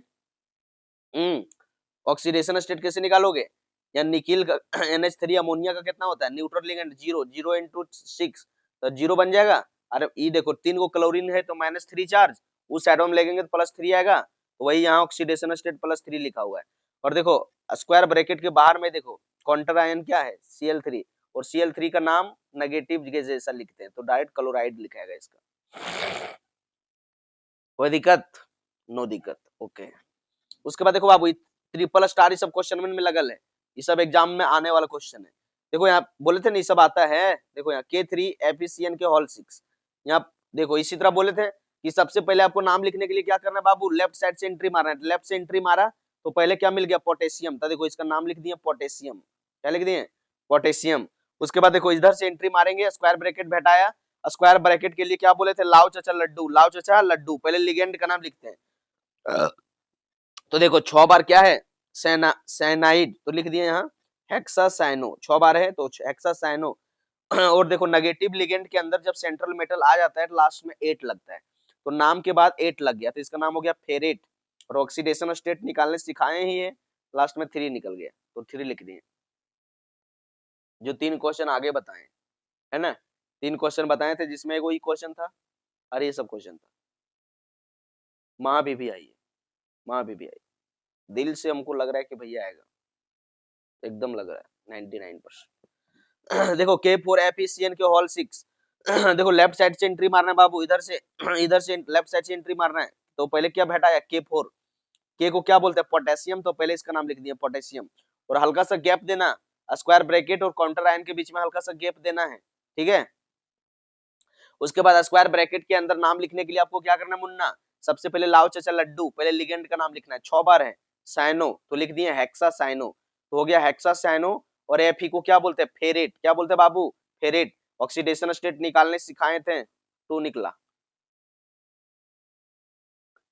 ऑक्सीडेशन स्टेट कैसे निकालोगे, या निकिल का NH3 अमोनिया का कितना होता है, न्यूट्रल लिगेंड 0, 0 × 6 तो 0 बन जाएगा। अरे ये देखो 3 को क्लोरीन है तो -3 चार्ज, उस साइड में लगेंगे तो +3 आएगा, तो वही यहाँ ऑक्सीडेशन स्टेट +3 लिखा हुआ है। और देखो स्क्वायर ब्रैकेट के बाहर में देखो काउंटर आयन क्या है, Cl3, और Cl3 का नाम नेगेटिव जैसा लिखते हैं, तो डायरेक्ट क्लोराइड लिखाएगा इसका। कोई दिक्कत, नो दिक्कत, ओके। उसके बाद देखो बाबू ट्रिपल स्टार ये सब क्वेश्चन में लगल है, ये सब एग्जाम में आने वाला क्वेश्चन है। देखो यहाँ बोले थे नहीं सब आता है, देखो यहाँ K3 FeCN के होल 6, यहाँ देखो इसी तरह बोले थे कि सबसे पहले आपको नाम लिखने के लिए क्या करना है बाबू, लेफ्ट साइड से एंट्री मारना है, लेफ्ट से एंट्री मारा तो पहले क्या मिल गया, पोटेशियम, तो देखो इसका नाम लिख दिए पोटेशियम, क्या लिख दिए, पोटेशियम। उसके बाद देखो इधर से एंट्री मारेंगे, स्क्वायर ब्रैकेट बैठाया, स्क्वायर ब्रैकेट के लिए क्या बोले थे, लाव चाचा लड्डू, लाव चाचा लड्डू, पहले लिगेंड का नाम लिखते हैं, तो देखो 6 बार क्या है, साइनाइड, तो लिख दिए यहाँ हेक्सासाइनो, 6 बार है तो हेक्सासाइनो। और देखो नेगेटिव लिगेंड के अंदर जब सेंट्रल मेटल आ जाता है लास्ट में 8 लगता है, तो नाम के बाद 8 लग गया, तो इसका नाम हो गया फेरेट, और ऑक्सीडेशन स्टेट निकालने सिखाए ही है, लास्ट में 3 निकल गया, तो 3 लिख दिए। जो 3 क्वेश्चन आगे बताए है ना, 3 क्वेश्चन बताए थे जिसमें एक वही क्वेश्चन था, अरे ये सब क्वेश्चन था, माँ भी आई है, माँ भी आई, दिल से हमको लग रहा है कि भैया आएगा, एकदम लग रहा है 99%। देखो K4 FeCN के होल 6, देखो लेफ्ट साइड से एंट्री मारना है बाबू, इधर से लेफ्ट साइड से एंट्री मारना है, तो पहले क्या भेटाया K4, K को क्या बोलते हैं, पोटेशियम, तो पहले इसका नाम लिख दिया पोटेशियम, और हल्का सा गैप देना, स्क्वायर ब्रैकेट और काउंटर आयन के बीच में हल्का सा गैप देना है, ठीक है। उसके बाद स्क्वायर ब्रैकेट के अंदर नाम लिखने के लिए आपको क्या करना है मुन्ना, सबसे पहले लाव चाचा लड्डू, पहले लिगेंड का नाम लिखना है, 6 बार है, साइनो, तो लिख दिए हेक्सासाइनो, तो हो गया हेक्सासाइनो, और Fe को क्या बोलते हैं, फेरेट, क्या बोलते हैं बाबू, फेरेट, ऑक्सीडेशन स्टेट निकालने सिखाए थे, 2 निकला।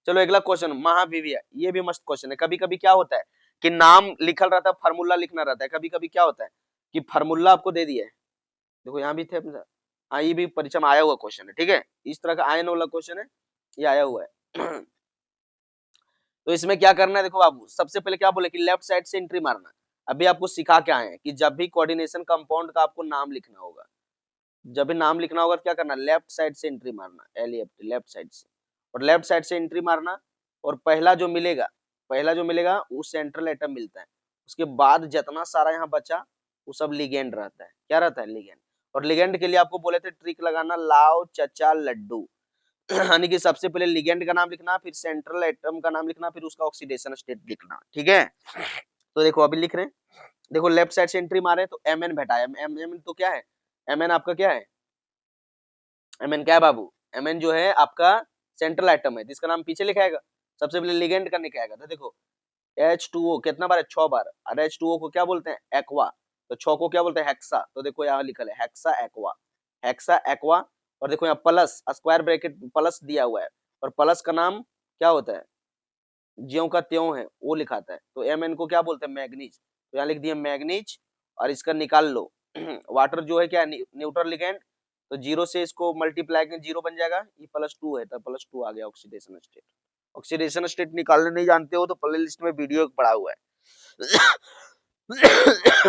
चलो अगला क्वेश्चन, महाविविया, ये भी मस्त क्वेश्चन है। कभी कभी क्या होता है कि नाम लिखल रहता है, फार्मूला लिखना रहता है, कभी कभी क्या होता है कि फार्मूला आपको दे दिया है, देखो यहाँ भी थे अपने साथ, हाँ ये भी परीक्षा में आया हुआ क्वेश्चन है, ठीक है, इस तरह का आयन वाला क्वेश्चन है, ये आया हुआ है। तो इसमें क्या करना है, देखो बाबू सबसे पहले क्या बोले कि लेफ्ट साइड से एंट्री मारना, अभी आपको सिखा के आए हैं कि जब भी कोऑर्डिनेशन कंपाउंड का आपको नाम लिखना होगा, जब भी नाम लिखना होगा क्या करना, लेफ्ट साइड से एंट्री मारना, LEFT, लेफ्ट साइड से, और लेफ्ट साइड से एंट्री मारना, और पहला जो मिलेगा वो सेंट्रल एटम मिलता है, उसके बाद जितना सारा यहाँ बचा वो सब लिगेंड रहता है, क्या रहता है, लिगेंड। और लिगेंड के लिए आपको बोले थे ट्रिक लगाना, लाव चाचा लड्डू, यानी कि सबसे पहले लिगेंड का नाम लिखना, फिर सेंट्रल एटम का नाम लिखना, फिर उसका ऑक्सीडेशन स्टेट लिखना, ठीक है। तो देखो अभी लिख रहे हैं, देखो लेफ्ट साइड से एंट्री मारे तो एम एन भेटा है, एम एम तो क्या है, एम एन आपका क्या है, एम एन क्या है बाबू, एम एन जो है आपका सेंट्रल आइटम है जिसका नाम पीछे लिखाएगा, सबसे पहले लिगेंड का निकालेगा। तो देखो H2O कितना बार है, 6 बार, और H2O को क्या बोलते हैं, एक्वा, तो 6 को क्या बोलते हैं, हेक्सा। तो देखो यहाँ लिखा है हेक्सा एक्वा, हेक्सा एक्वा। और देखो यहाँ प्लस स्क्वायर ब्रैकेट प्लस दिया हुआ है, और प्लस का नाम क्या होता है, ज्यों का त्यों है वो लिखाता है। तो Mn को क्या बोलते हैं, मैग्नीज। तो यहाँ लिख दिया मैग्नीज, और इसका निकाल लो वाटर जो है क्या न्यूट्रल लिगेंड, तो जीरो से इसको मल्टीप्लाई करें जीरो बन जाएगा, ये +2 है तो +2 आ गया ऑक्सीडेशन स्टेट। ऑक्सीडेशन स्टेट निकालने नहीं जानते हो तो प्ले लिस्ट में वीडियो पड़ा हुआ है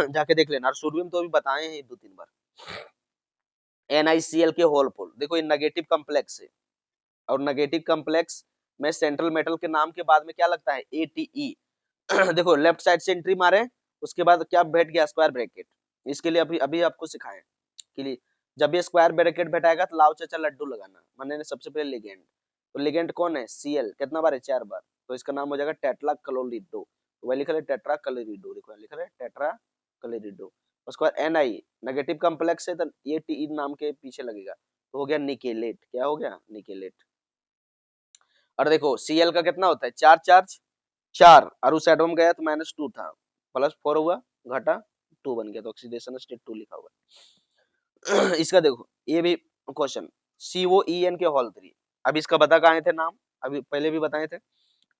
जाके देख लेना। और शुरू में तो अभी बताए हैं 2-3 बार। NiCl के होल पोल, देखो ये नेगेटिव कॉम्प्लेक्स है, और नेगेटिव कॉम्प्लेक्स में सेंट्रल मेटल के नाम के बाद में क्या लगता है, ATE देखो लेफ्ट साइड से एंट्री मारे, उसके बाद क्या बैठ गया, स्क्वायर ब्रैकेट। इसके लिए अभी अभी आपको सिखाएं कि जब ये स्क्वायर ब्रैकेट बैठाएगा तो लाओ चाचा लड्डू लगाना, मैंने सबसे पहले लिगेंड। तो लिगेंड कौन है, Cl, कितना बार है, 4 बार, तो इसका नाम हो जाएगा टेट्रा क्लोरिडो। तो वही लिखा है टेट्रा क्लोरिडो, देखो लिखा है टेट्रा क्लोरिडो। उसके बाद Ni नेगेटिव कॉम्प्लेक्स है तो ATE नाम के पीछे लगेगा, तो हो गया निकेलेट। क्या हो गया, निकेलेट। और देखो Cl का कितना होता है, 4 चार्ज 4, और उस एटम गया तो -2 था, +4 हुआ, घटा 2 बन गया, तो ऑक्सीडेशन स्टेट 2 लिखा हुआ है इसका देखो ये भी क्वेश्चन, COEN के होल 3। अब इसका बता कहाँ थे नाम, अभी पहले भी बताए थे,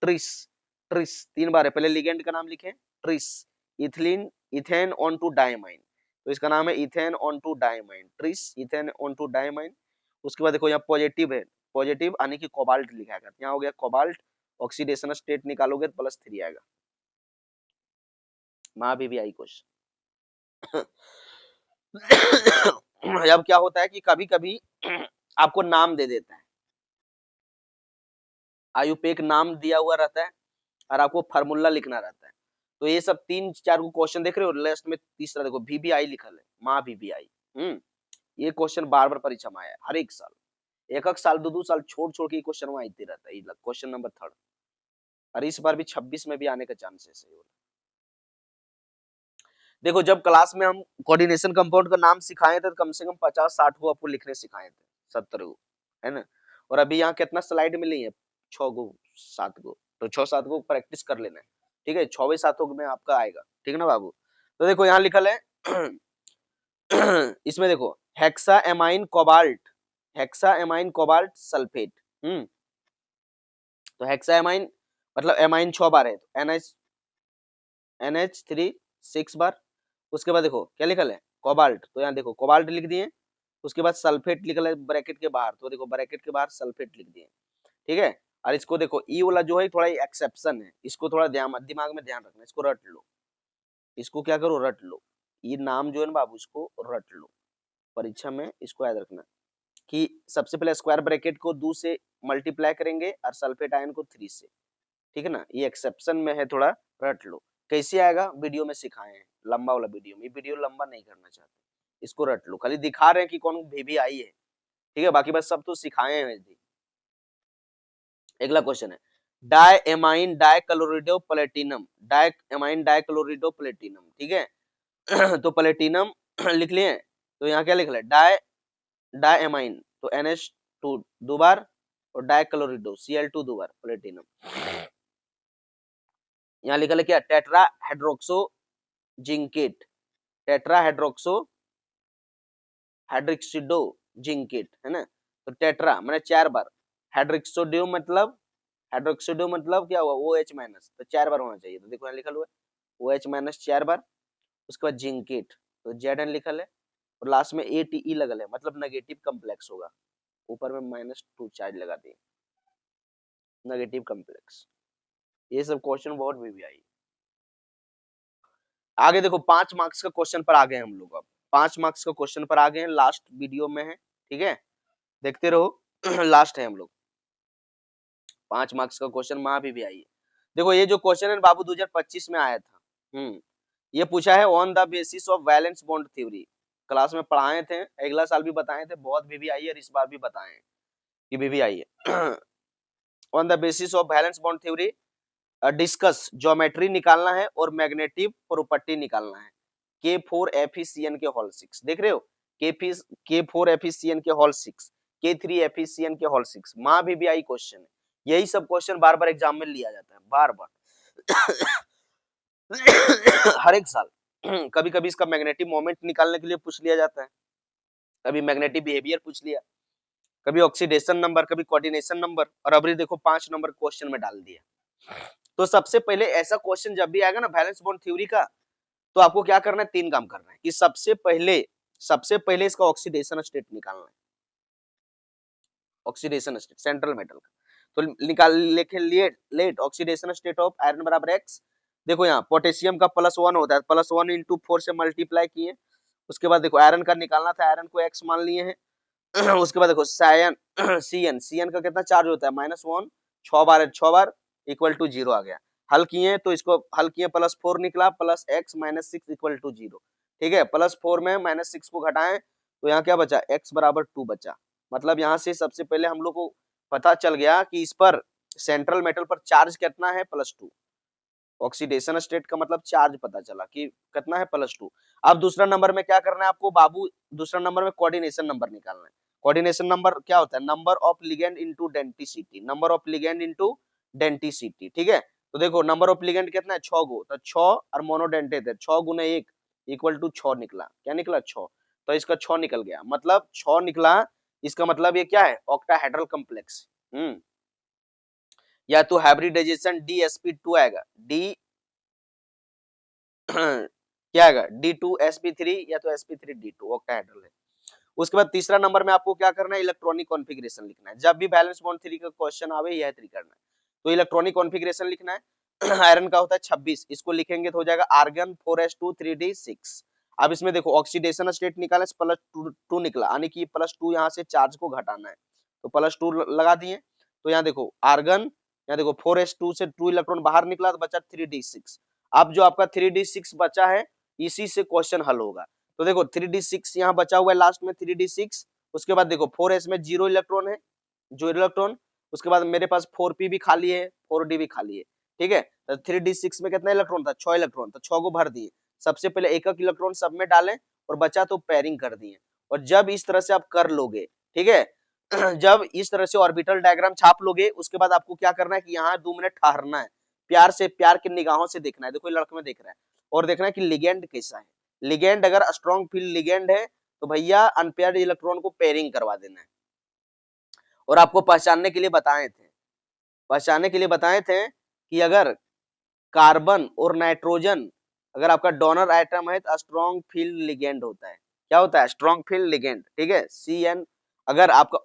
ट्रिस, ट्रिस 3 बार है, पहले लिगेंड का नाम लिखे, tris, ethylene ethane on two diamine, तो इसका नाम है ethane on two diamine, tris ethane on two diamine. उसके बाद देखो यहाँ पॉजिटिव है, पॉजिटिव यानी कि कोबाल्ट लिखा है, यहाँ हो गया कोबाल्ट, ऑक्सीडेशन स्टेट निकालोगे तो +3 आएगा। माँ भी आई क्वेश्चन अब क्या होता है कि कभी कभी आपको नाम दे देता है, आयु पे एक नाम दिया हुआ रहता है, और आपको फार्मूला लिखना रहता है। तो ये सब 3-4 को क्वेश्चन देख रहे हो, लास्ट में तीसरा देखो VBI लिखल है, माँ VBI। ये क्वेश्चन बार बार परीक्षा में आया है, हर एक साल, एक साल 2-2 साल छोड़ छोड़ के क्वेश्चन आते रहता है। क्वेश्चन नंबर 3, और इस बार भी 26 में भी आने का चांसेस है। देखो जब क्लास में हम कोऑर्डिनेशन कंपाउंड का नाम सिखाए थे तो कम से कम 50-60 को आपको लिखने सिखाए थे, 70 को, है ना। और अभी यहाँ कितना स्लाइड मिली है, 6 को 7 को, तो 6-7 को प्रैक्टिस कर लेना है, ठीक है, 6वें-7 में आपका आएगा, ठीक है ना बाबू। तो देखो यहाँ लिखल है इसमें देखो hexa amine cobalt, hexa amine cobalt sulphate. तो हेक्सा एमाइन मतलब एमाइन 6 बार है, तो NH3 6 बार। उसके बाद देखो क्या लिखल है, कोबाल्ट, तो यहाँ देखो कोबाल्ट लिख दिए, उसके बाद सल्फेट लिखल है ब्रैकेट के बाहर, तो देखो ब्रैकेट के बाहर सल्फेट लिख दिए, ठीक है। और इसको देखो ई वाला जो है थोड़ा एक्सेप्शन है, इसको थोड़ा दिमाग में ध्यान रखना, इसको रट लो, इसको क्या करो, रट लो, ये नाम जो है ना बाबू इसको रट लो, परीक्षा में इसको याद रखना कि सबसे पहले स्क्वायर ब्रैकेट को 2 से मल्टीप्लाई करेंगे और सल्फेट आयन को 3 से, ठीक है ना, ये एक्सेप्शन में है, थोड़ा रट लो। कैसे आएगा वीडियो में सिखाए हैं, लंबा वाला वीडियो में, वीडियो लंबा नहीं करना चाहते, इसको रट लो, खाली दिखा रहे हैं कि कौन VBI है, ठीक है, बाकी बस सब तो सिखाए हैं। अगला क्वेश्चन है डायएमाइन डाइक्लोरिडो प्लेटिनम, डायएमाइन डाइक्लोरिडो प्लेटिनम, ठीक है तो प्लेटिनम लिख लिए, तो यहाँ क्या लिख रहे डायएमाइन, तो NH2 दो बार, और डाइक्लोरिडो Cl2 दो बार, प्लेटिनम। यहाँ लिखा है क्या, tetra hydroxo zincate, tetra hydroxo hydroxido zincate, है ना। तो टेट्रा मैंने 4 बार, हाइड्रोक्सिडो मतलब क्या हुआ, OH माइनस, तो 4 बार होना चाहिए, तो देखो यहाँ लिखा हुआ है OH माइनस 4 बार। उसके बाद जिंकेट, तो Zn लिखल है, और लास्ट में ATE लगल है, मतलब नेगेटिव कॉम्प्लेक्स होगा, ऊपर में -2 चार्ज लगा दिए, नेगेटिव कॉम्प्लेक्स। ये सब क्वेश्चन बहुत VBI। आगे देखो 5 मार्क्स का क्वेश्चन पर आ गए हम लोग, अब 5 मार्क्स का क्वेश्चन पर आ गए हैं, लास्ट वीडियो में है, ठीक है, देखते रहो लास्ट है हम लोग। 5 मार्क्स का क्वेश्चन वहां भी आई है। देखो ये जो क्वेश्चन है बाबू 2025 में आया था, ये पूछा है on the basis of valence bond theory, class में पढ़ाए थे, अगला साल भी बताए थे, बहुत VBI है, और इस बार भी बताए कि VBI है on the basis of valence bond theory discuss geometry निकालना है और मैग्नेटिक प्रॉपर्टी निकालना है। K4FeCN के होल 6 देख रहे हो, K4FeCN के होल 6, K3FeCN के होल 6, माँ भी आई क्वेश्चन है। यही सब क्वेश्चन बार बार एग्जाम में लिया जाता है, बार बार हर एक साल। कभी कभी इसका मैग्नेटिक मोमेंट निकालने के लिए पूछ लिया जाता है, कभी मैग्नेटिक बिहेवियर पूछ लिया, कभी ऑक्सीडेशन नंबर, कभी कोऑर्डिनेशन नंबर, और अभी देखो 5 नंबर क्वेश्चन में डाल दिया। तो सबसे पहले ऐसा क्वेश्चन जब भी आएगा ना वैलेंस बॉन्ड थ्योरी का, तो आपको क्या करना है, 3 काम करना है कि सबसे पहले इसका ऑक्सीडेशन स्टेट निकालना है, ऑक्सीडेशन स्टेट सेंट्रल मेटल का। तो निकाल लिखे let oxidation state of iron बराबर x। देखो यहाँ पोटेशियम का +1 होता है, +1 × 4 से मल्टीप्लाई किए। उसके बाद देखो आयरन का निकालना था, आयरन को x मान लिए हैं। उसके बाद देखो सीएन का कितना चार्ज होता है, -1, 6 बार इक्वल टू 0 आ गया। हल किए तो इसको हल किए +4 निकला, +x - 6 इक्वल टू 0। ठीक है, +4 में -6 को घटाएं तो यहाँ क्या बचा, x बराबर 2 बचा। मतलब यहाँ से सबसे पहले हम लोग को पता चल गया कि इस पर सेंट्रल मेटल पर चार्ज कितना है, +2। ऑक्सीडेशन स्टेट का मतलब चार्ज पता चला कि कितना है, +2। अब दूसरा नंबर में क्या करना है आपको बाबू, दूसरा नंबर में कोऑर्डिनेशन नंबर निकालना है। कोऑर्डिनेशन नंबर क्या होता है, number of ligand into density, number of ligand into density. ठीक है, तो देखो नंबर ऑफ लिगेंड कितना है, 6 गो, तो 6 और मोनोडेंटेट है, 6 × 1 इक्वल टू 6 निकला। क्या निकला, 6। तो इसका 6 निकल गया, मतलब 6 निकला। इसका मतलब ये क्या है, ऑक्टाहेड्रल कॉम्प्लेक्स। या तो हाइब्रिडाइजेशन DsP2 आएगा, डी क्या आएगा, D2sp3 या तो sp3d2 ऑक्टाहेड्रल है। उसके बाद तीसरा नंबर में आपको क्या करना है, इलेक्ट्रॉनिक कॉन्फ़िगरेशन लिखना है। जब भी बैलेंस बॉन्ड थ्योरी का क्वेश्चन आवे यह तरीका करना है। तो इलेक्ट्रॉनिक कॉन्फ़िगरेशन लिखना है। आयरन का होता है 26, इसको लिखेंगे तो हो जाएगा आर्गन 4s2 3d6। अब इसमें देखो ऑक्सीडेशन स्टेट निकाला, +2 निकला, यानी कि +2 यहाँ से चार्ज को घटाना है, तो +2 लगा दिए। तो यहाँ देखो आर्गन, यहाँ देखो 4s2 से 2 इलेक्ट्रॉन बाहर निकला तो बचा 3d6। अब जो आपका 3d6 बचा है, इसी से क्वेश्चन हल होगा। तो देखो 3d6 यहाँ बचा हुआ है लास्ट में, 3d6। उसके बाद देखो 4s में 0 इलेक्ट्रॉन है, जो इलेक्ट्रॉन। उसके बाद मेरे पास 4p भी खाली है, 4d भी खाली है। ठीक है, तो 3d6 में कितना इलेक्ट्रॉन था, 6 इलेक्ट्रॉन, तो 6 को भर दिए। सबसे पहले एक एक इलेक्ट्रॉन सब में डालें और बचा तो पेयरिंग कर दिए। और जब इस तरह से आप कर लोगे, ठीक है, जब इस तरह से ऑर्बिटल डायग्राम छाप लोगे, उसके बाद आपको क्या करना है कि यहाँ 2 मिनट ठहरना है, प्यार से, प्यार की निगाहों से देखना है। देखो लड़के में देख रहा है, और देखना है कि लिगेंड कैसा है। लिगेंड अगर स्ट्रॉन्ग फील्ड लिगेंड है तो भैया अनपेयर्ड इलेक्ट्रॉन को पेयरिंग करवा देना है। और आपको पहचानने के लिए बताए थे कि अगर कार्बन और नाइट्रोजन अगर आपका डोनर आइटम है तो स्ट्रॉन्ग फील्ड लिगेंड होता है। क्या होता है, स्ट्रॉन्ग फील्ड लिगेंड। ठीक है, CN। अगर आपका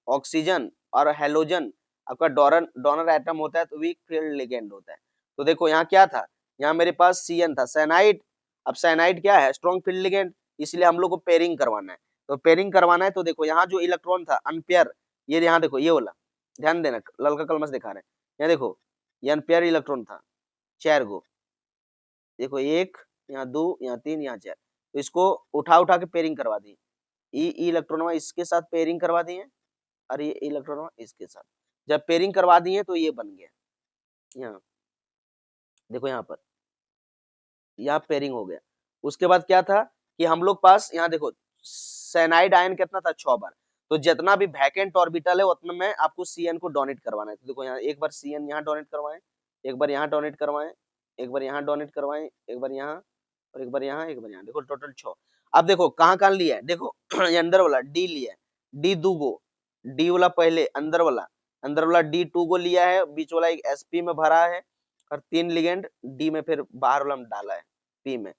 ऑक्सीजन और हेलोजन आपका डोनर आइटम होता है तो वीक फील्ड लिगेंड होता है। तो देखो यहाँ क्या था, यहाँ मेरे पास CN था, साइनाइड। अब साइनाइड क्या है, स्ट्रॉन्ग फील्ड लिगेंड, इसलिए हम लोग को पेयरिंग करवाना है। तो पेयरिंग करवाना है तो देखो यहाँ जो इलेक्ट्रॉन था अनपेयर, ये यहाँ देखो, ये वाला ध्यान देना, ललका कलमस दिखा रहे हैं, यहाँ देखो ये अनपेयर इलेक्ट्रॉन था, 4 गो, देखो 1, यहाँ 2, यहाँ 3, यहाँ 4। तो इसको उठा उठा के पेयरिंग करवा दी, ई इलेक्ट्रॉन इसके साथ पेयरिंग करवा दिए, और ये इलेक्ट्रॉन इसके साथ। जब पेयरिंग करवा दिए तो ये बन गया, यहाँ देखो, यहाँ पर यहाँ पेयरिंग हो गया। उसके बाद क्या था कि हम लोग पास यहाँ देखो साइनाइड आयन कितना था, 6 बार। तो जितना भी वैकेंट ऑर्बिटल है उतने में आपको CN को डोनेट करवाना है। तो देखो यहाँ एक बार CN यहाँ डोनेट करवाएं, एक बार यहाँ डोनेट करवाएं, एक बार यहाँ डोनेट करवाएं, एक बार यहाँ, और एक बार यहाँ, एक बार यहाँ, देखो टोटल 6। अब देखो कहाँ कहाँ लिया है, देखो ये अंदर वाला D लिया है, D 2 गो, D वाला पहले अंदर वाला D 2 गो लिया है, बीच वाला एक SP में भरा है, और 3 लिगेंड D में फिर बाहर वाला में डाला है P में,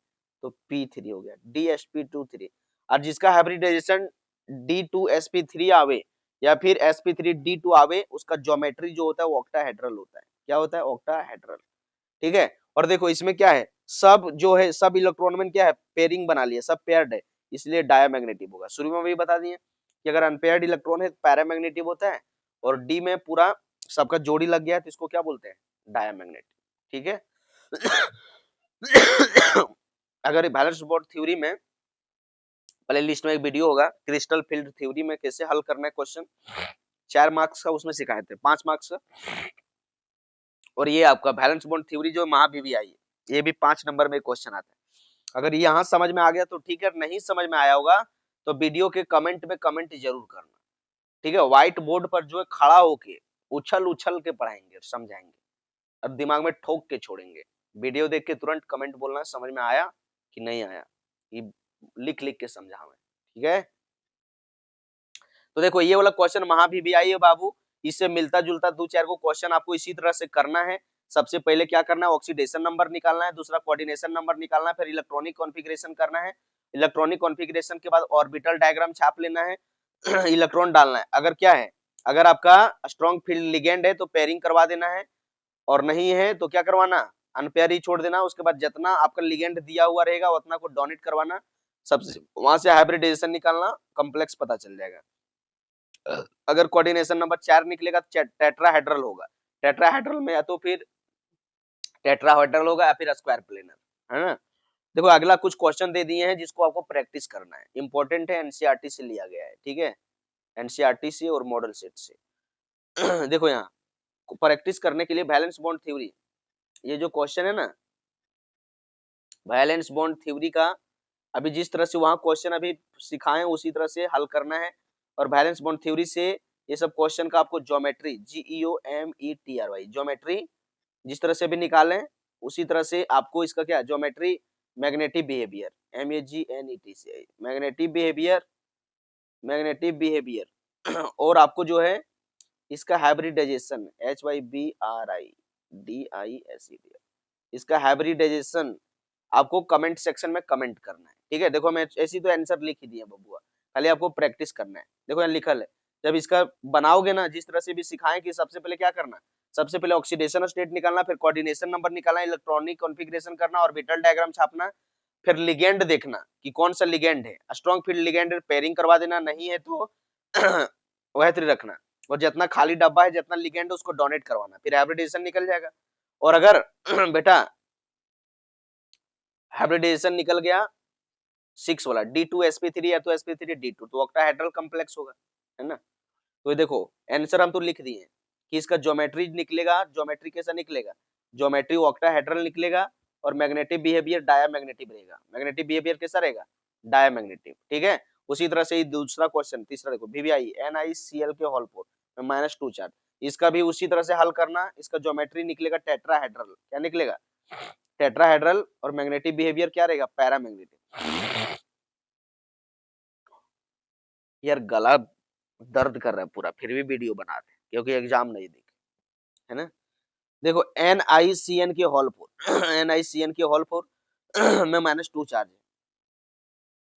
तो P3 हो गया, DsP23। और जिसका हाइब्रिडाइजेशन D2sp3 आवे या फिर sp3d2 आवे, उसका ज्योमेट्री जो होता है वो ऑक्टाहेड्रल होता है। क्या होता है, ऑक्टाहेड्रल। ठीक है, और देखो इसमें क्या है, सब जो है सब इलेक्ट्रॉन में क्या है, पेयरिंग बना लिया, सब पेयर्ड है, इसलिए डायमैग्नेटिक होगा। शुरू में भी बता दिए कि अगर अनपेयर्ड इलेक्ट्रॉन है पैरामैग्नेटिक होता है, और D में पूरा सबका जोड़ी लग गया है तो इसको क्या बोलते हैं, डायमैग्नेटिक। ठीक है। अगर बैलेंस बोर्ड थ्योरी में प्ले लिस्ट में एक वीडियो होगा, क्रिस्टल फील्ड थ्योरी में कैसे हल करना है क्वेश्चन, 4 मार्क्स का उसमें सिखाए थे, 5 मार्क्स का और ये आपका वैलेंस बॉन्ड थ्योरी जो महाबीबीआई है, ये भी 5 नंबर में क्वेश्चन आता है। अगर यहाँ समझ में आ गया तो ठीक है, नहीं समझ में आया होगा तो वीडियो के कमेंट में कमेंट जरूर करना, ठीक है। व्हाइट बोर्ड पर जो है खड़ा होके उछल उछल के पढ़ाएंगे और समझाएंगे, अब दिमाग में ठोक के छोड़ेंगे। वीडियो देख के तुरंत कमेंट बोलना समझ में आया कि नहीं आया, ये लिख लिख के समझा मैं, ठीक है। तो देखो ये वाला क्वेश्चन महाबीबीआई है बाबू, इससे मिलता जुलता 2-4 को क्वेश्चन आपको इसी तरह से करना है। सबसे पहले क्या करना है, ऑक्सीडेशन नंबर निकालना है, दूसरा कोऑर्डिनेशन नंबर निकालना है, फिर इलेक्ट्रॉनिक कॉन्फ़िगरेशन करना है। इलेक्ट्रॉनिक कॉन्फ़िगरेशन के बाद ऑर्बिटल डायग्राम छाप लेना है, इलेक्ट्रॉन डालना है। अगर क्या है, अगर आपका स्ट्रॉन्ग फील्ड लिगेंड है तो पेयरिंग करवा देना है, और नहीं है तो क्या करवाना, अनपेयर ही छोड़ देना। उसके बाद जितना आपका लिगेंड दिया हुआ रहेगा उतना को डोनेट करवाना, सबसे वहां से हाइब्रिडाइजेशन निकालना, कॉम्प्लेक्स पता चल जाएगा। अगर कोऑर्डिनेशन नंबर 4 निकलेगा तो टेट्राहेड्रल होगा, टेट्राहेड्रल में या तो फिर टेट्राहेड्रल होगा या फिर स्क्वायर प्लेनर, है ना। देखो अगला कुछ क्वेश्चन दे दिए हैं जिसको आपको प्रैक्टिस करना है, इंपॉर्टेंट है, एनसीईआरटी से लिया गया है, ठीक है, एनसीईआरटी से और मॉडल सेट से। देखो यहाँ प्रैक्टिस करने के लिए वैलेंस बॉन्ड थ्योरी, ये जो क्वेश्चन है ना वैलेंस बॉन्ड थ्योरी का, अभी जिस तरह से वहां क्वेश्चन अभी सिखाए उसी तरह से हल करना है। और वैलेंस बॉन्ड थ्योरी से ये सब क्वेश्चन का आपको ज्योमेट्री, GEOMETRY ज्योमेट्री जिस तरह से भी निकालें उसी तरह से आपको इसका क्या ज्योमेट्री, मैग्नेटिक बिहेवियर, MAGNET से मैग्नेटिक बिहेवियर, मैग्नेटिक बिहेवियर और आपको जो है इसका हाइब्रिडाइजेशन, HYBRIDISED, इसका हाइब्रिडाइजेशन आपको कमेंट सेक्शन में कमेंट करना है, ठीक है। देखो मैं ऐसी तो आंसर लिख ही दिया बबुआ, खाली आपको प्रैक्टिस करना है। देखो यहाँ लिखल है, जब इसका बनाओगे ना जिस तरह से भी सिखाएं कि सबसे पहले क्या करना, सबसे पहले ऑक्सीडेशन स्टेट निकालना, फिर कोऑर्डिनेशन नंबर निकालना, इलेक्ट्रॉनिक कॉन्फ़िगरेशन करना, ऑर्बिटल डायग्राम छापना, फिर लिगेंड देखना कि कौन सा लिगेंड है, स्ट्रॉन्ग फील्ड लिगेंड है पेयरिंग करवा देना, नहीं है तो वह रखना, और जितना खाली डब्बा है जितना लिगेंड है उसको डोनेट करवाना, फिर हाइब्रिडाइजेशन निकल जाएगा। और अगर बेटा हाइब्रिडाइजेशन निकल गया 6 वाला D2sp3 या तो sp3D2 तो ऑक्टाहेड्रल कॉम्प्लेक्स होगा, है ना। तो ये देखो आंसर हम तो लिख दिए कि इसका ज्योमेट्री निकलेगा, ज्योमेट्री कैसा निकलेगा, ज्योमेट्री ऑक्टाहेड्रल निकलेगा, और मैग्नेटिक बिहेवियर डायमैग्नेटिक रहेगा। मैग्नेटिक बिहेवियर कैसा रहेगा, डायमैग्नेटिक, ठीक है। उसी तरह से दूसरा क्वेश्चन तीसरा देखो VBI NiCl के होल फोर में -2 चार्ज, इसका भी उसी तरह से हल करना, इसका ज्योमेट्री निकलेगा टेट्राहेड्रल, क्या निकलेगा टेट्राहेड्रल, और मैग्नेटिक बिहेवियर क्या रहेगा पैरामैग्नेटिक। यार गला दर्द कर रहा है पूरा, फिर भी वीडियो बना रहे हैं क्योंकि एग्जाम नहीं देखे, है ना। देखो NiCN के होल फोर NiCN के होल फोर में -2 चार्ज है,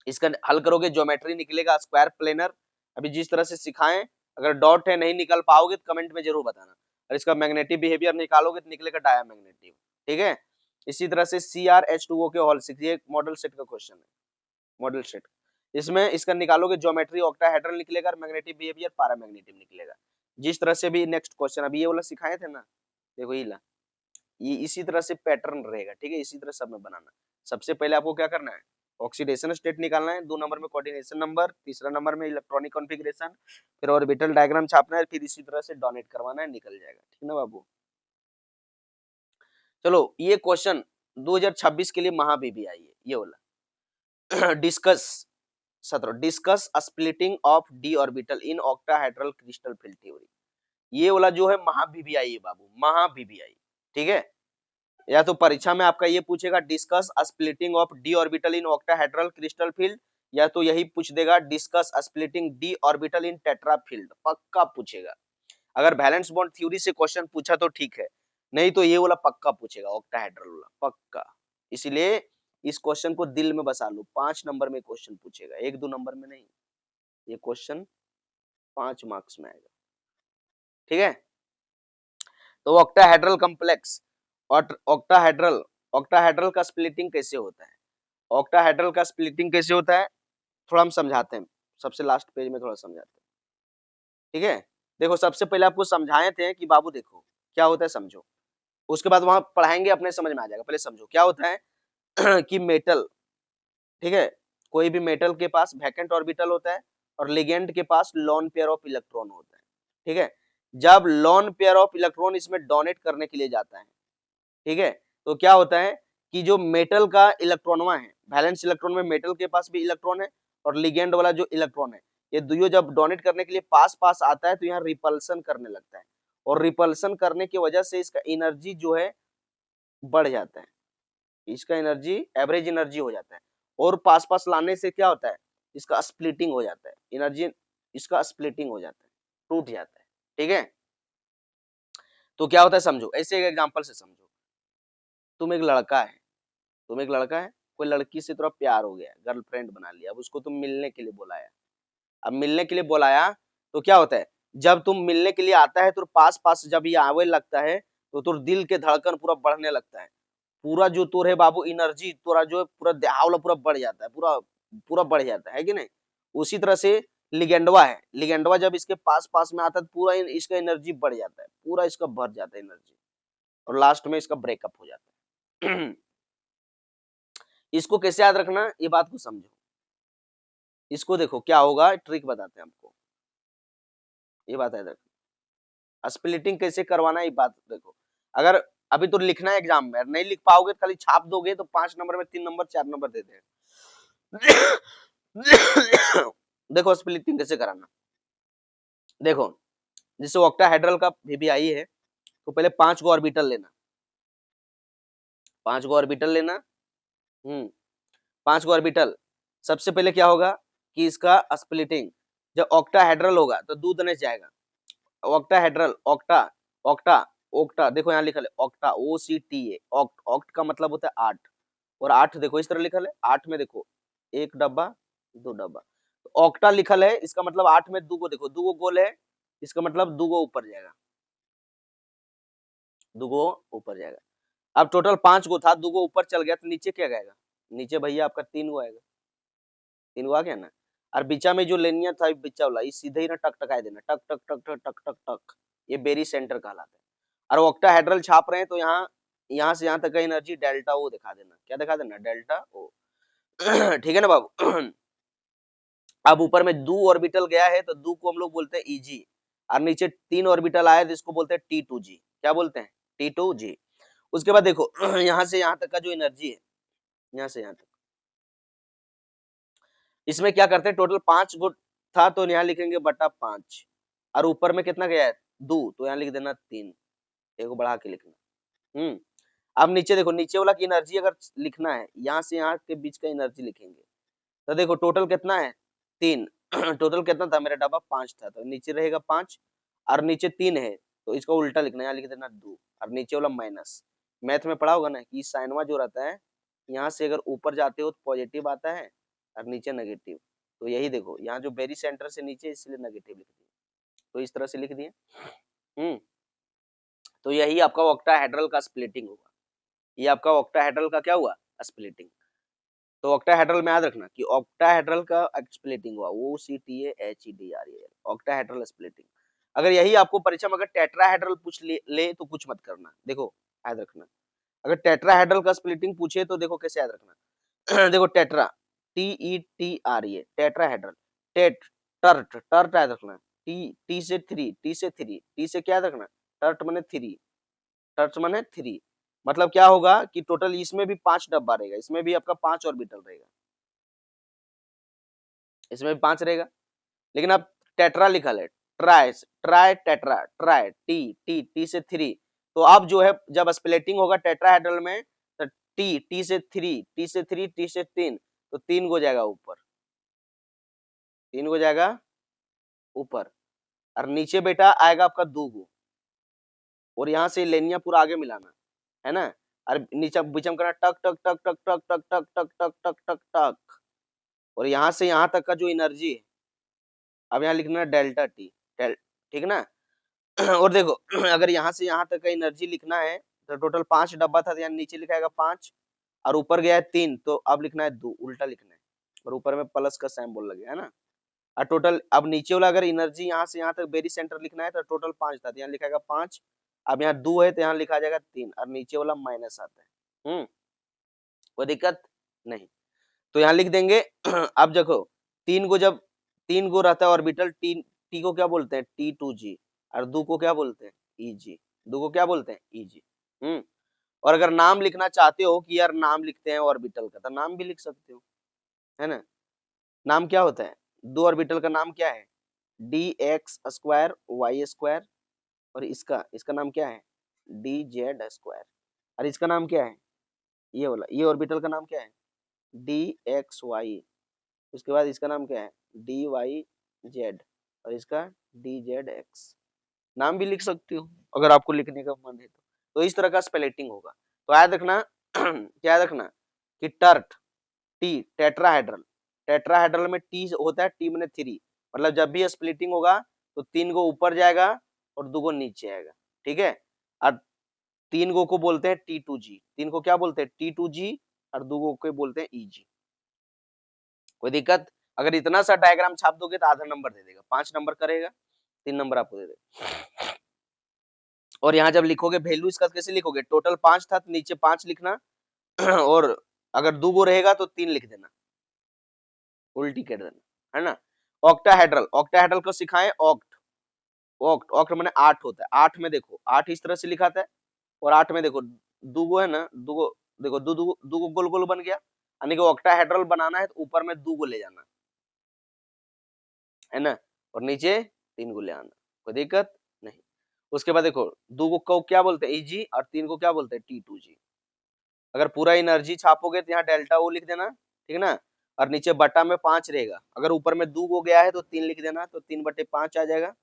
इसका हल करोगे ज्योमेट्री निकलेगा स्क्वायर प्लेनर, अभी जिस तरह से सिखाएं, अगर डॉट है नहीं निकल पाओगे तो कमेंट में जरूर बताना, और इसका मैग्नेटिक बिहेवियर निकालोगे तो निकलेगा डायमैग्नेटिक, ठीक है। इसी तरह से CrH2O के होल 6, ये मॉडल सेट का क्वेश्चन है, मॉडल सेट, इसमें इसका निकालोगे ज्योमेट्री ऑक्टाहेड्रल निकलेगा और मैग्नेटिक बिहेवियर पैरामैग्नेटिक निकलेगा। जिस तरह से भी नेक्स्ट क्वेश्चन अभी ये वाला सिखाए थे ना, देखो ये इसी तरह से पैटर्न रहेगा, ठीक है, इसी तरह सब में बनाना। सबसे पहले आपको क्या करना है, ऑक्सीडेशन स्टेट निकालना है, 2 नंबर में कोऑर्डिनेशन नंबर, तीसरा नंबर में इलेक्ट्रॉनिक कॉन्फ़िगरेशन, फिर ऑर्बिटल डायग्राम छापना है, फिर इसी तरह से डोनेट करवाना है, निकल जाएगा, ठीक ना बाबू। चलो ये क्वेश्चन 2026 के लिए महाबीबीआई है ये वाला। Discuss 17 discuss splitting of D orbital in octahedral crystal field theory, ये वाला जो है महाबीबीआई है बाबू, महाबीबीआई, ठीक है। या तो परीक्षा में आपका ये पूछेगा discuss splitting of D orbital in octahedral crystal field, या तो यही पूछ देगा डिस्कस स्प्लिटिंग डी ऑर्बिटल इन टेट्रा फील्ड, पक्का पूछेगा। अगर वैलेंस बॉन्ड थ्योरी से क्वेश्चन पूछा तो ठीक है, नहीं तो ये वाला पक्का पूछेगा ऑक्टाहेड्रल वाला पक्का। इसलिए इस क्वेश्चन को दिल में बसा लो, 5 नंबर में क्वेश्चन पूछेगा, 1-2 नंबर में नहीं, ये क्वेश्चन 5 मार्क्स में आएगा, ठीक है। तो ऑक्टाहेड्रल कॉम्प्लेक्स और ऑक्टाहेड्रल का स्प्लिटिंग कैसे होता है, ऑक्टाहेड्रल का स्प्लिटिंग कैसे होता है थोड़ा हम समझाते हैं, सबसे लास्ट पेज में थोड़ा समझाते हैं, ठीक है। देखो सबसे पहले आपको समझाए थे कि बाबू देखो क्या होता है समझो, उसके बाद वहां पढ़ाएंगे अपने समझ में आ जाएगा, पहले समझो क्या होता है कि मेटल, ठीक है, कोई भी मेटल के पास वैकेंट ऑर्बिटल होता है और लिगेंड के पास लोन पेयर ऑफ इलेक्ट्रॉन होता है, ठीक है। जब लोन पेयर ऑफ इलेक्ट्रॉन इसमें डोनेट करने के लिए जाता है, ठीक है, तो क्या होता है कि जो मेटल का इलेक्ट्रॉनवा है, वैलेंस इलेक्ट्रॉन में मेटल के पास भी इलेक्ट्रॉन है और लिगेंड वाला जो इलेक्ट्रॉन है, ये दोनों जब डोनेट करने के लिए पास पास आता है तो यहाँ रिपल्सन करने लगता है, और रिपल्सन करने की वजह से इसका एनर्जी जो है बढ़ जाता है, इसका एनर्जी एवरेज एनर्जी हो जाता है, और पास पास लाने से क्या होता है, इसका स्प्लिटिंग हो जाता है, एनर्जी इसका स्प्लिटिंग हो जाता है, टूट जाता है, ठीक है। तो क्या होता है समझो, ऐसे एक एग्जांपल से समझो, तुम एक लड़का है, तुम एक लड़का है, कोई लड़की से थोड़ा प्यार हो गया, गर्लफ्रेंड बना लिया, अब उसको तुम मिलने के लिए बुलाया, अब मिलने के लिए बुलाया तो क्या होता है, जब तुम मिलने के लिए आता है तो पास पास जब ये आवे लगता है तो तुर दिल के धड़कन पूरा बढ़ने लगता है, पूरा जो तुर है बाबू एनर्जी तोरा जो है पूरा देहावला पूरा बढ़ जाता है, पूरा पूरा बढ़ जाता है कि नहीं। उसी तरह से लिगेंडवा है, लिगेंडवा जब इसके पास पास में आता है तो पूरा इसका एनर्जी बढ़ जाता है, पूरा इसका भर जाता है एनर्जी, और लास्ट में इसका ब्रेकअप हो जाता है। इसको कैसे याद रखना, ये बात को समझो, इसको देखो क्या होगा, ट्रिक बताते हैं आपको, ये बात याद रखना, स्प्लिटिंग कैसे करवाना है ये बात देखो। अगर अभी तो लिखना है एग्जाम में, नहीं लिख पाओगे खाली छाप दोगे तो 5 नंबर में 3 नंबर 4 नंबर दे देंगे। देखो स्प्लिटिंग कैसे कराना, देखो जैसे ऑक्टाहेड्रल का VBI है तो पहले 5 को ऑर्बिटल लेना, 5 को ऑर्बिटल लेना, 5 को ऑर्बिटल, सबसे पहले क्या होगा कि इसका स्प्लिटिंग, जब ऑक्टाहेड्रल होगा तो दूध नहीं जाएगा, ऑक्टाहेड्रल, ऑक्टा, ऑक्टा, ऑक्टा देखो यहाँ लिखा है ऑक्टा, OCTA, ऑक्ट, ऑक्ट का मतलब होता है 8, और 8 देखो इस तरह लिखा है, 8 में देखो एक डब्बा 2 डब्बा, तो ऑक्टा लिखल है, इसका मतलब 8 में 2 को देखो 2 को गोल है, इसका मतलब 2 को ऊपर जाएगा, 2 को ऊपर जाएगा। अब टोटल 5 को था, 2 को ऊपर चल गया तो नीचे क्या आएगा, नीचे भैया आपका 3 को आएगा, 3 को आ गया ना, और बीचा में जो लेनिया था बीचा वाला ये सीधे ही ना टक टकाए देना, टक टक टक टक टक टक टक, ये बेरी सेंटर कहलाता है। और ऑक्टाहेड्रल छाप रहे हैं तो यहाँ से यहाँ तक का एनर्जी डेल्टा ओ दिखा देना, क्या दिखा देना, डेल्टा ओ। ठीक है ना बाबू। अब ऊपर में 2 ऑर्बिटल गया है तो 2 को हम लोग बोलते हैं EG, और नीचे 3 ऑर्बिटल आया तो इसको बोलते हैं T2G, क्या बोलते हैं, T2G। उसके बाद देखो यहाँ से यहाँ तक का जो एनर्जी है, यहाँ से यहाँ तक, इसमें क्या करते हैं, टोटल 5 गुट था तो यहाँ लिखेंगे बटा 5, और ऊपर में कितना गया है 2 तो यहाँ लिख देना 3, एक को बढ़ा के लिखना। अब नीचे देखो, नीचे वाला की एनर्जी अगर लिखना है, यहाँ से यहाँ के बीच का एनर्जी लिखेंगे, तो देखो टोटल कितना है 3। टोटल कितना था, मेरा डब्बा 5 था तो नीचे रहेगा 5, और नीचे 3 है तो इसका उल्टा लिखना है, यहाँ लिख देना 2, और नीचे वाला माइनस। मैथ में पढ़ा होगा ना कि साइनवा जो रहता है, यहाँ से अगर ऊपर जाते हो तो पॉजिटिव आता है और नीचे नेगेटिव, तो यही देखो यहाँ जो बेरी सेंटर से नीचे इसलिए नेगेटिव लिख दिए, तो इस तरह से लिख दिए। तो यही आपका ऑक्टाहेड्रल का स्प्लिटिंग होगा, ये आपका ऑक्टाहेड्रल का क्या हुआ, स्प्लिटिंग। तो ऑक्टाहेड्रल में याद रखना कि ऑक्टाहेड्रल का स्प्लिटिंग हुआ, OCTAHEDRAL, ऑक्टाहेड्रल स्प्लिटिंग। अगर यही आपको परीक्षा में अगर टेट्राहेड्रल पूछ ले तो कुछ मत करना, देखो याद रखना, अगर टेट्राहेड्रल का स्प्लिटिंग पूछे तो देखो कैसे याद रखना। देखो tetra, TETRA, tetrahedral, tet, tert, tert याद रखना, टी से 3, टी से क्या याद रखना, टर्ट माने 3, टर्च माने 3, मतलब क्या होगा कि टोटल इसमें भी 5 डब्बा रहेगा, इसमें भी आपका 5 ऑर्बिटल रहेगा, इसमें भी 5 रहेगा, लेकिन अब टेट्रा लिखा है, try, try tetra, try, T से 3, तो अब जो है जब स्प्लिटिंग होगा टेट्राहेड्रल में तो टी से 3, टी से 3, टी से 3, तो 3 को जाएगा ऊपर, 3 को जाएगा ऊपर, और नीचे बेटा आएगा आपका 2 को, और यहाँ से लेनिया पूरा आगे मिलाना है ना, और नीचे बीच में करना टक टक टक टक टक टक टक टक टक टक टक टक, और यहाँ से यहाँ तक का जो एनर्जी है, अब यहाँ लिखना डेल्टा टी, ठीक ना। और देखो अगर यहाँ से यहाँ तक का एनर्जी लिखना है तो टोटल 5 डब्बा था तो यहाँ नीचे लिखाएगा 5, और ऊपर गया है 3 तो अब लिखना है 2, उल्टा लिखना है, और ऊपर में प्लस का सिंबल लगे है ना, और टोटल अब नीचे वाला अगर एनर्जी यहाँ से यहाँ तक बेरी सेंटर लिखना है तो टोटल 5 था तो यहाँ लिखाएगा 5, अब यहाँ 2 है तो यहाँ लिखा जाएगा 3, और नीचे वाला माइनस आता है। कोई दिक्कत नहीं, तो यहाँ लिख देंगे। अब देखो 3 को जब 3 को रहता है ऑर्बिटल, टी को क्या बोलते हैं, T2G, और दू को क्या बोलते हैं, ईजी। दू को क्या बोलते हैं, ईजी। और अगर नाम लिखना चाहते हो कि यार नाम लिखते हैं ऑर्बिटल का, तो नाम भी लिख सकते हो, है ना। नाम क्या होता है, दो ऑर्बिटल का नाम क्या है, d x square y square, और इसका इसका नाम क्या है, डी जेड स्क्वायर। और इसका नाम क्या है, ये वाला, ये ऑर्बिटल का नाम क्या है, डी एक्स वाई। उसके बाद इसका नाम क्या है, डी वाई जेड, और इसका डी जेड एक्स। नाम भी लिख सकती हो अगर आपको लिखने का मन है तो इस तरह का स्पेलिंग होगा। तो याद रखना क्या याद रखना कि टर्ट, टी टेट्राहेड्रल, टेट्राहेड्रल में टी होता है, टी मैंने 3, मतलब जब भी स्प्लिटिंग होगा तो 3 गो ऊपर जाएगा और 2 गो नीचे आएगा, ठीक है। और 3 गो को बोलते हैं T2G, 3 को क्या बोलते हैं T2G, और 2 गो को बोलते हैं EG। कोई दिक्कत, अगर इतना सा डायग्राम छाप दोगे तो आधा नंबर दे देगा, 5 नंबर करेगा, 3 नंबर आपको दे देगा। और यहाँ जब लिखोगे वैल्यू इसका कैसे लिखोगे, टोटल 5 था तो नीचे 5 लिखना और अगर 2 गो रहेगा तो 3 लिख देना, उल्टी कर देना, है ना। ऑक्टाहेड्रल, ऑक्टाहेड्रल को सिखाएं, ऑक्ट, ऑक्ट ऑक्ट माने 8 होता है, 8 में देखो 8 इस तरह से लिखाता है, और 8 में देखो 2 गो है ना, 2 गो देखो, 2 गो गोल गोल बन गया, यानी कि ऑक्टाहेड्रल बनाना है तो ऊपर में 2 गो ले जाना है ना, और नीचे 3 गो ले आना, कोई दिक्कत नहीं। उसके बाद देखो 2 को क्या बोलते हैं, ईजी, और 3 को क्या बोलते हैं, T2G। अगर पूरा एनर्जी छापोगे तो यहाँ डेल्टा ओ लिख देना, ठीक है ना, और नीचे बटा में 5 रहेगा, अगर ऊपर में 2 गो गया है तो 3 लिख देना, तो 3/5 आ जाएगा,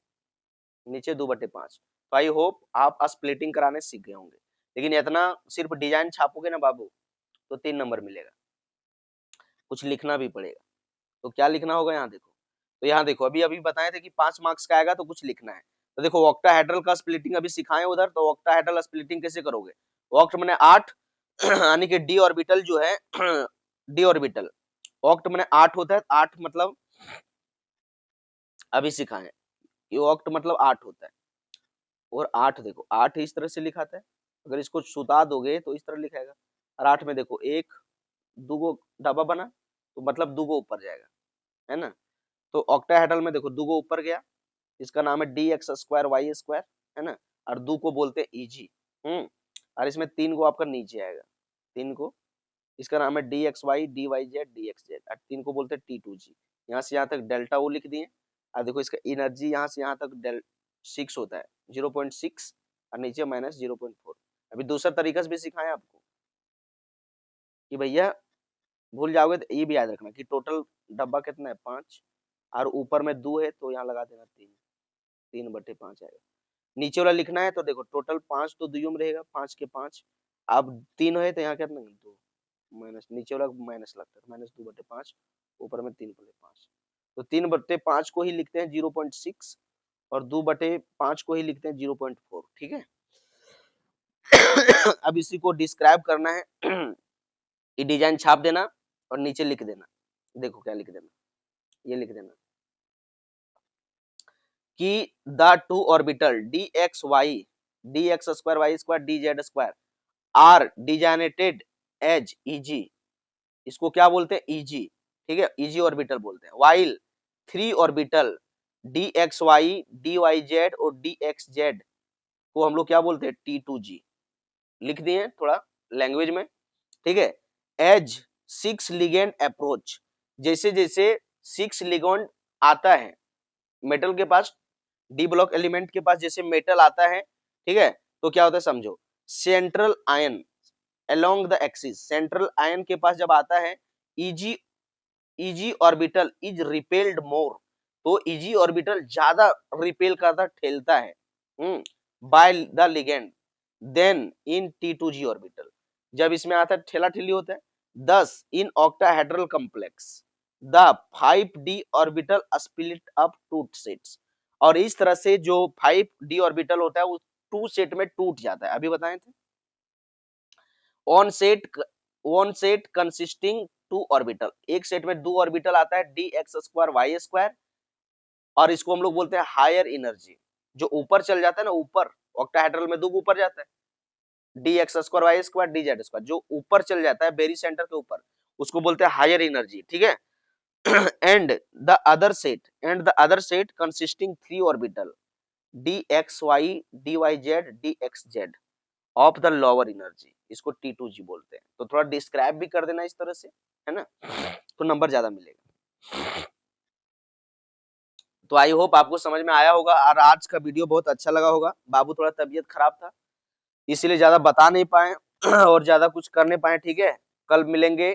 नीचे 2/5। तो आई होप आप स्प्लिटिंग कराने सीख गए होंगे, लेकिन इतना सिर्फ डिजाइन छापोगे ना बाबू तो 3 नंबर मिलेगा, कुछ लिखना भी पड़ेगा। तो क्या लिखना होगा, यहाँ देखो, तो यहाँ देखो अभी अभी बताए थे कि 5 मार्क्स का आएगा तो कुछ लिखना है। तो देखो ऑक्टाहेड्रल का स्प्लिटिंग अभी सिखाए उधर, तो ऑक्टाहेड्रल स्प्लिटिंग कैसे करोगे, ऑक्ट माने 8 यानी कि डी ऑर्बिटल जो है डी ऑर्बिटल, ऑक्ट माने 8 होता है, 8 मतलब अभी सिखाए, ये ऑक्ट मतलब 8 होता है, और 8 देखो 8 इस तरह से लिखाता है, अगर इसको सुता दोगे तो इस तरह लिखाएगा, और 8 में देखो 1 2 गो डब्बा बना, तो मतलब 2 गो ऊपर जाएगा, है ना। तो ऑक्टाहेड्रल में देखो 2 गो ऊपर गया, इसका नाम है d x square y square, है ना, और 2 को बोलते हैं ईजी। और इसमें 3 को आपका नीचे आएगा, 3 को, इसका नाम है d x y d y z d x z, और 3 को बोलते हैं T2G। यहाँ से यहाँ तक डेल्टा ओ लिख दिए, और देखो इसका एनर्जी यहाँ से यहाँ तक 6 होता है, 0.6, और नीचे -0.4। अभी दूसरा तरीका से भी सिखाएं आपको कि भैया भूल जाओगे तो ये भी याद रखना कि टोटल डब्बा कितना है 5, और ऊपर में 2 है तो यहाँ लगा देना 3, 3/5 आएगा। नीचे वाला लिखना है तो देखो टोटल 5 तो दुइयों में रहेगा, 5 के 5, अब 3 है तो यहाँ कितना 2, माइनस नीचे वाला माइनस लगता है, -2/5, ऊपर में 3/5, तो 3/5 को ही लिखते हैं 0.6, और 2/5 को ही लिखते हैं 0.4, ठीक है। अब इसी को डिस्क्राइब करना है, ये डिजाइन छाप देना और नीचे लिख देना, देखो क्या लिख देना, ये लिख देना कि the two orbital d x square y square d z square are designated as e g, इसको क्या बोलते हैं, ईजी, ठीक है, ईजी ऑर्बिटल बोलते हैं। While 3 orbital d x y z और डी एक्स जेड को हम लोग क्या बोलते हैं, T2G। लिख दिए थोड़ा लैंग्वेज में, ठीक है। एज 6 लिगेंड अप्रोच, जैसे जैसे 6 लिगेंड आता है मेटल के पास, डी ब्लॉक एलिमेंट के पास जैसे मेटल आता है, ठीक है, तो क्या होता है समझो, central ion along the axis, central ion के पास जब आता है, e g orbital is repelled more, तो ईजी ऑर्बिटल ज्यादा रिपेल करता ठेलता है by the ligand than in T2G orbital, जब इसमें आता है ठेला ठेली होता है। thus in octahedral complex the 5d orbital split up two sets, और इस तरह से जो 5d ऑर्बिटल होता है वो 2 सेट में टूट जाता है, अभी बताए थे। वन सेट कंसिस्टिंग 2 ऑर्बिटल, एक सेट में 2 ऑर्बिटल आता है d x square y square, और इसको हम लोग बोलते हैं हायर एनर्जी, जो ऊपर चल जाता है ना, ऊपर ऑक्टाहेड्रल में 2 ऊपर जाता है d x square y square d z square, जो ऊपर चल जाता है बेरी सेंटर के ऊपर, उसको बोलते हैं हायर एनर्जी, ठीक है। And the other set consisting 3 orbital dxy dyz dxz of the lower energy, इसको T2G बोलते हैं। तो थोड़ा डिस्क्राइब भी कर देना इस तरह से, है ना, तो नंबर ज्यादा मिलेगा। तो आई होप आपको समझ में आया होगा और आज का वीडियो बहुत अच्छा लगा होगा। बाबू थोड़ा तबीयत खराब था इसलिए ज्यादा बता नहीं पाए और ज्यादा कुछ कर नहीं पाए, ठीक है। कल मिलेंगे,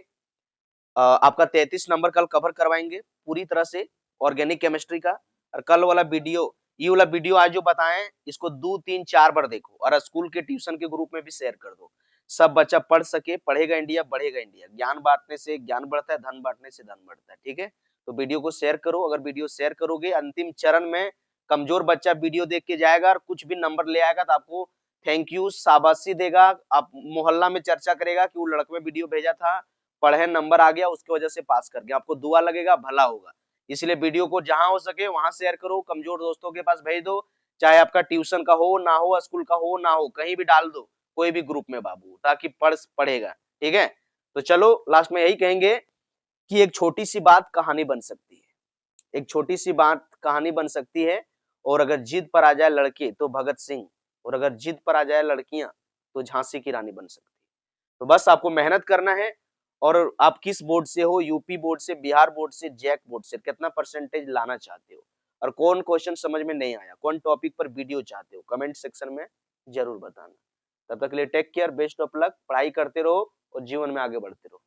आपका 33 नंबर कल कवर करवाएंगे पूरी तरह से ऑर्गेनिक केमिस्ट्री का। और कल वाला वीडियो, ये वाला वीडियो आज जो बताएं इसको 2 3 4 बार देखो और स्कूल के ट्यूशन के ग्रुप में भी शेयर कर दो। सब बच्चा पढ़ सके, पढ़ेगा इंडिया बढ़ेगा इंडिया। ज्ञान बांटने से ज्ञान बढ़ता है, धन बांटने से धन बढ़ता है, ठीक है। तो वीडियो को शेयर करो, अगर वीडियो शेयर करोगे अंतिम चरण में कमजोर बच्चा वीडियो देख के जाएगा और कुछ भी नंबर ले आएगा तो आपको थैंक यू शाबाशी देगा, आप मोहल्ला में चर्चा करेगा कि वो लड़के में वीडियो भेजा था, पढ़े नंबर आ गया उसकी वजह से पास कर गया, आपको दुआ लगेगा, भला होगा। इसलिए वीडियो को जहां हो सके वहां शेयर करो, कमजोर दोस्तों के पास भेज दो, चाहे आपका ट्यूशन का हो ना हो, स्कूल का हो ना हो, कहीं भी डाल दो, कोई भी ग्रुप में बाबू, ताकि पढ़ेगा, ठीक है। तो चलो लास्ट में यही कहेंगे कि एक छोटी सी बात कहानी बन सकती है, एक छोटी सी बात कहानी बन सकती है। और अगर जिद पर आ जाए लड़के तो भगत सिंह, और अगर जिद पर आ जाए लड़कियां तो झांसी की रानी बन सकती है। तो बस आपको मेहनत करना है। और आप किस बोर्ड से हो, यूपी बोर्ड से, बिहार बोर्ड से, जैक बोर्ड से, कितना परसेंटेज लाना चाहते हो और कौन क्वेश्चन समझ में नहीं आया, कौन टॉपिक पर वीडियो चाहते हो, कमेंट सेक्शन में जरूर बताना। तब तक के लिए take care, best of luck, पढ़ाई करते रहो और जीवन में आगे बढ़ते रहो।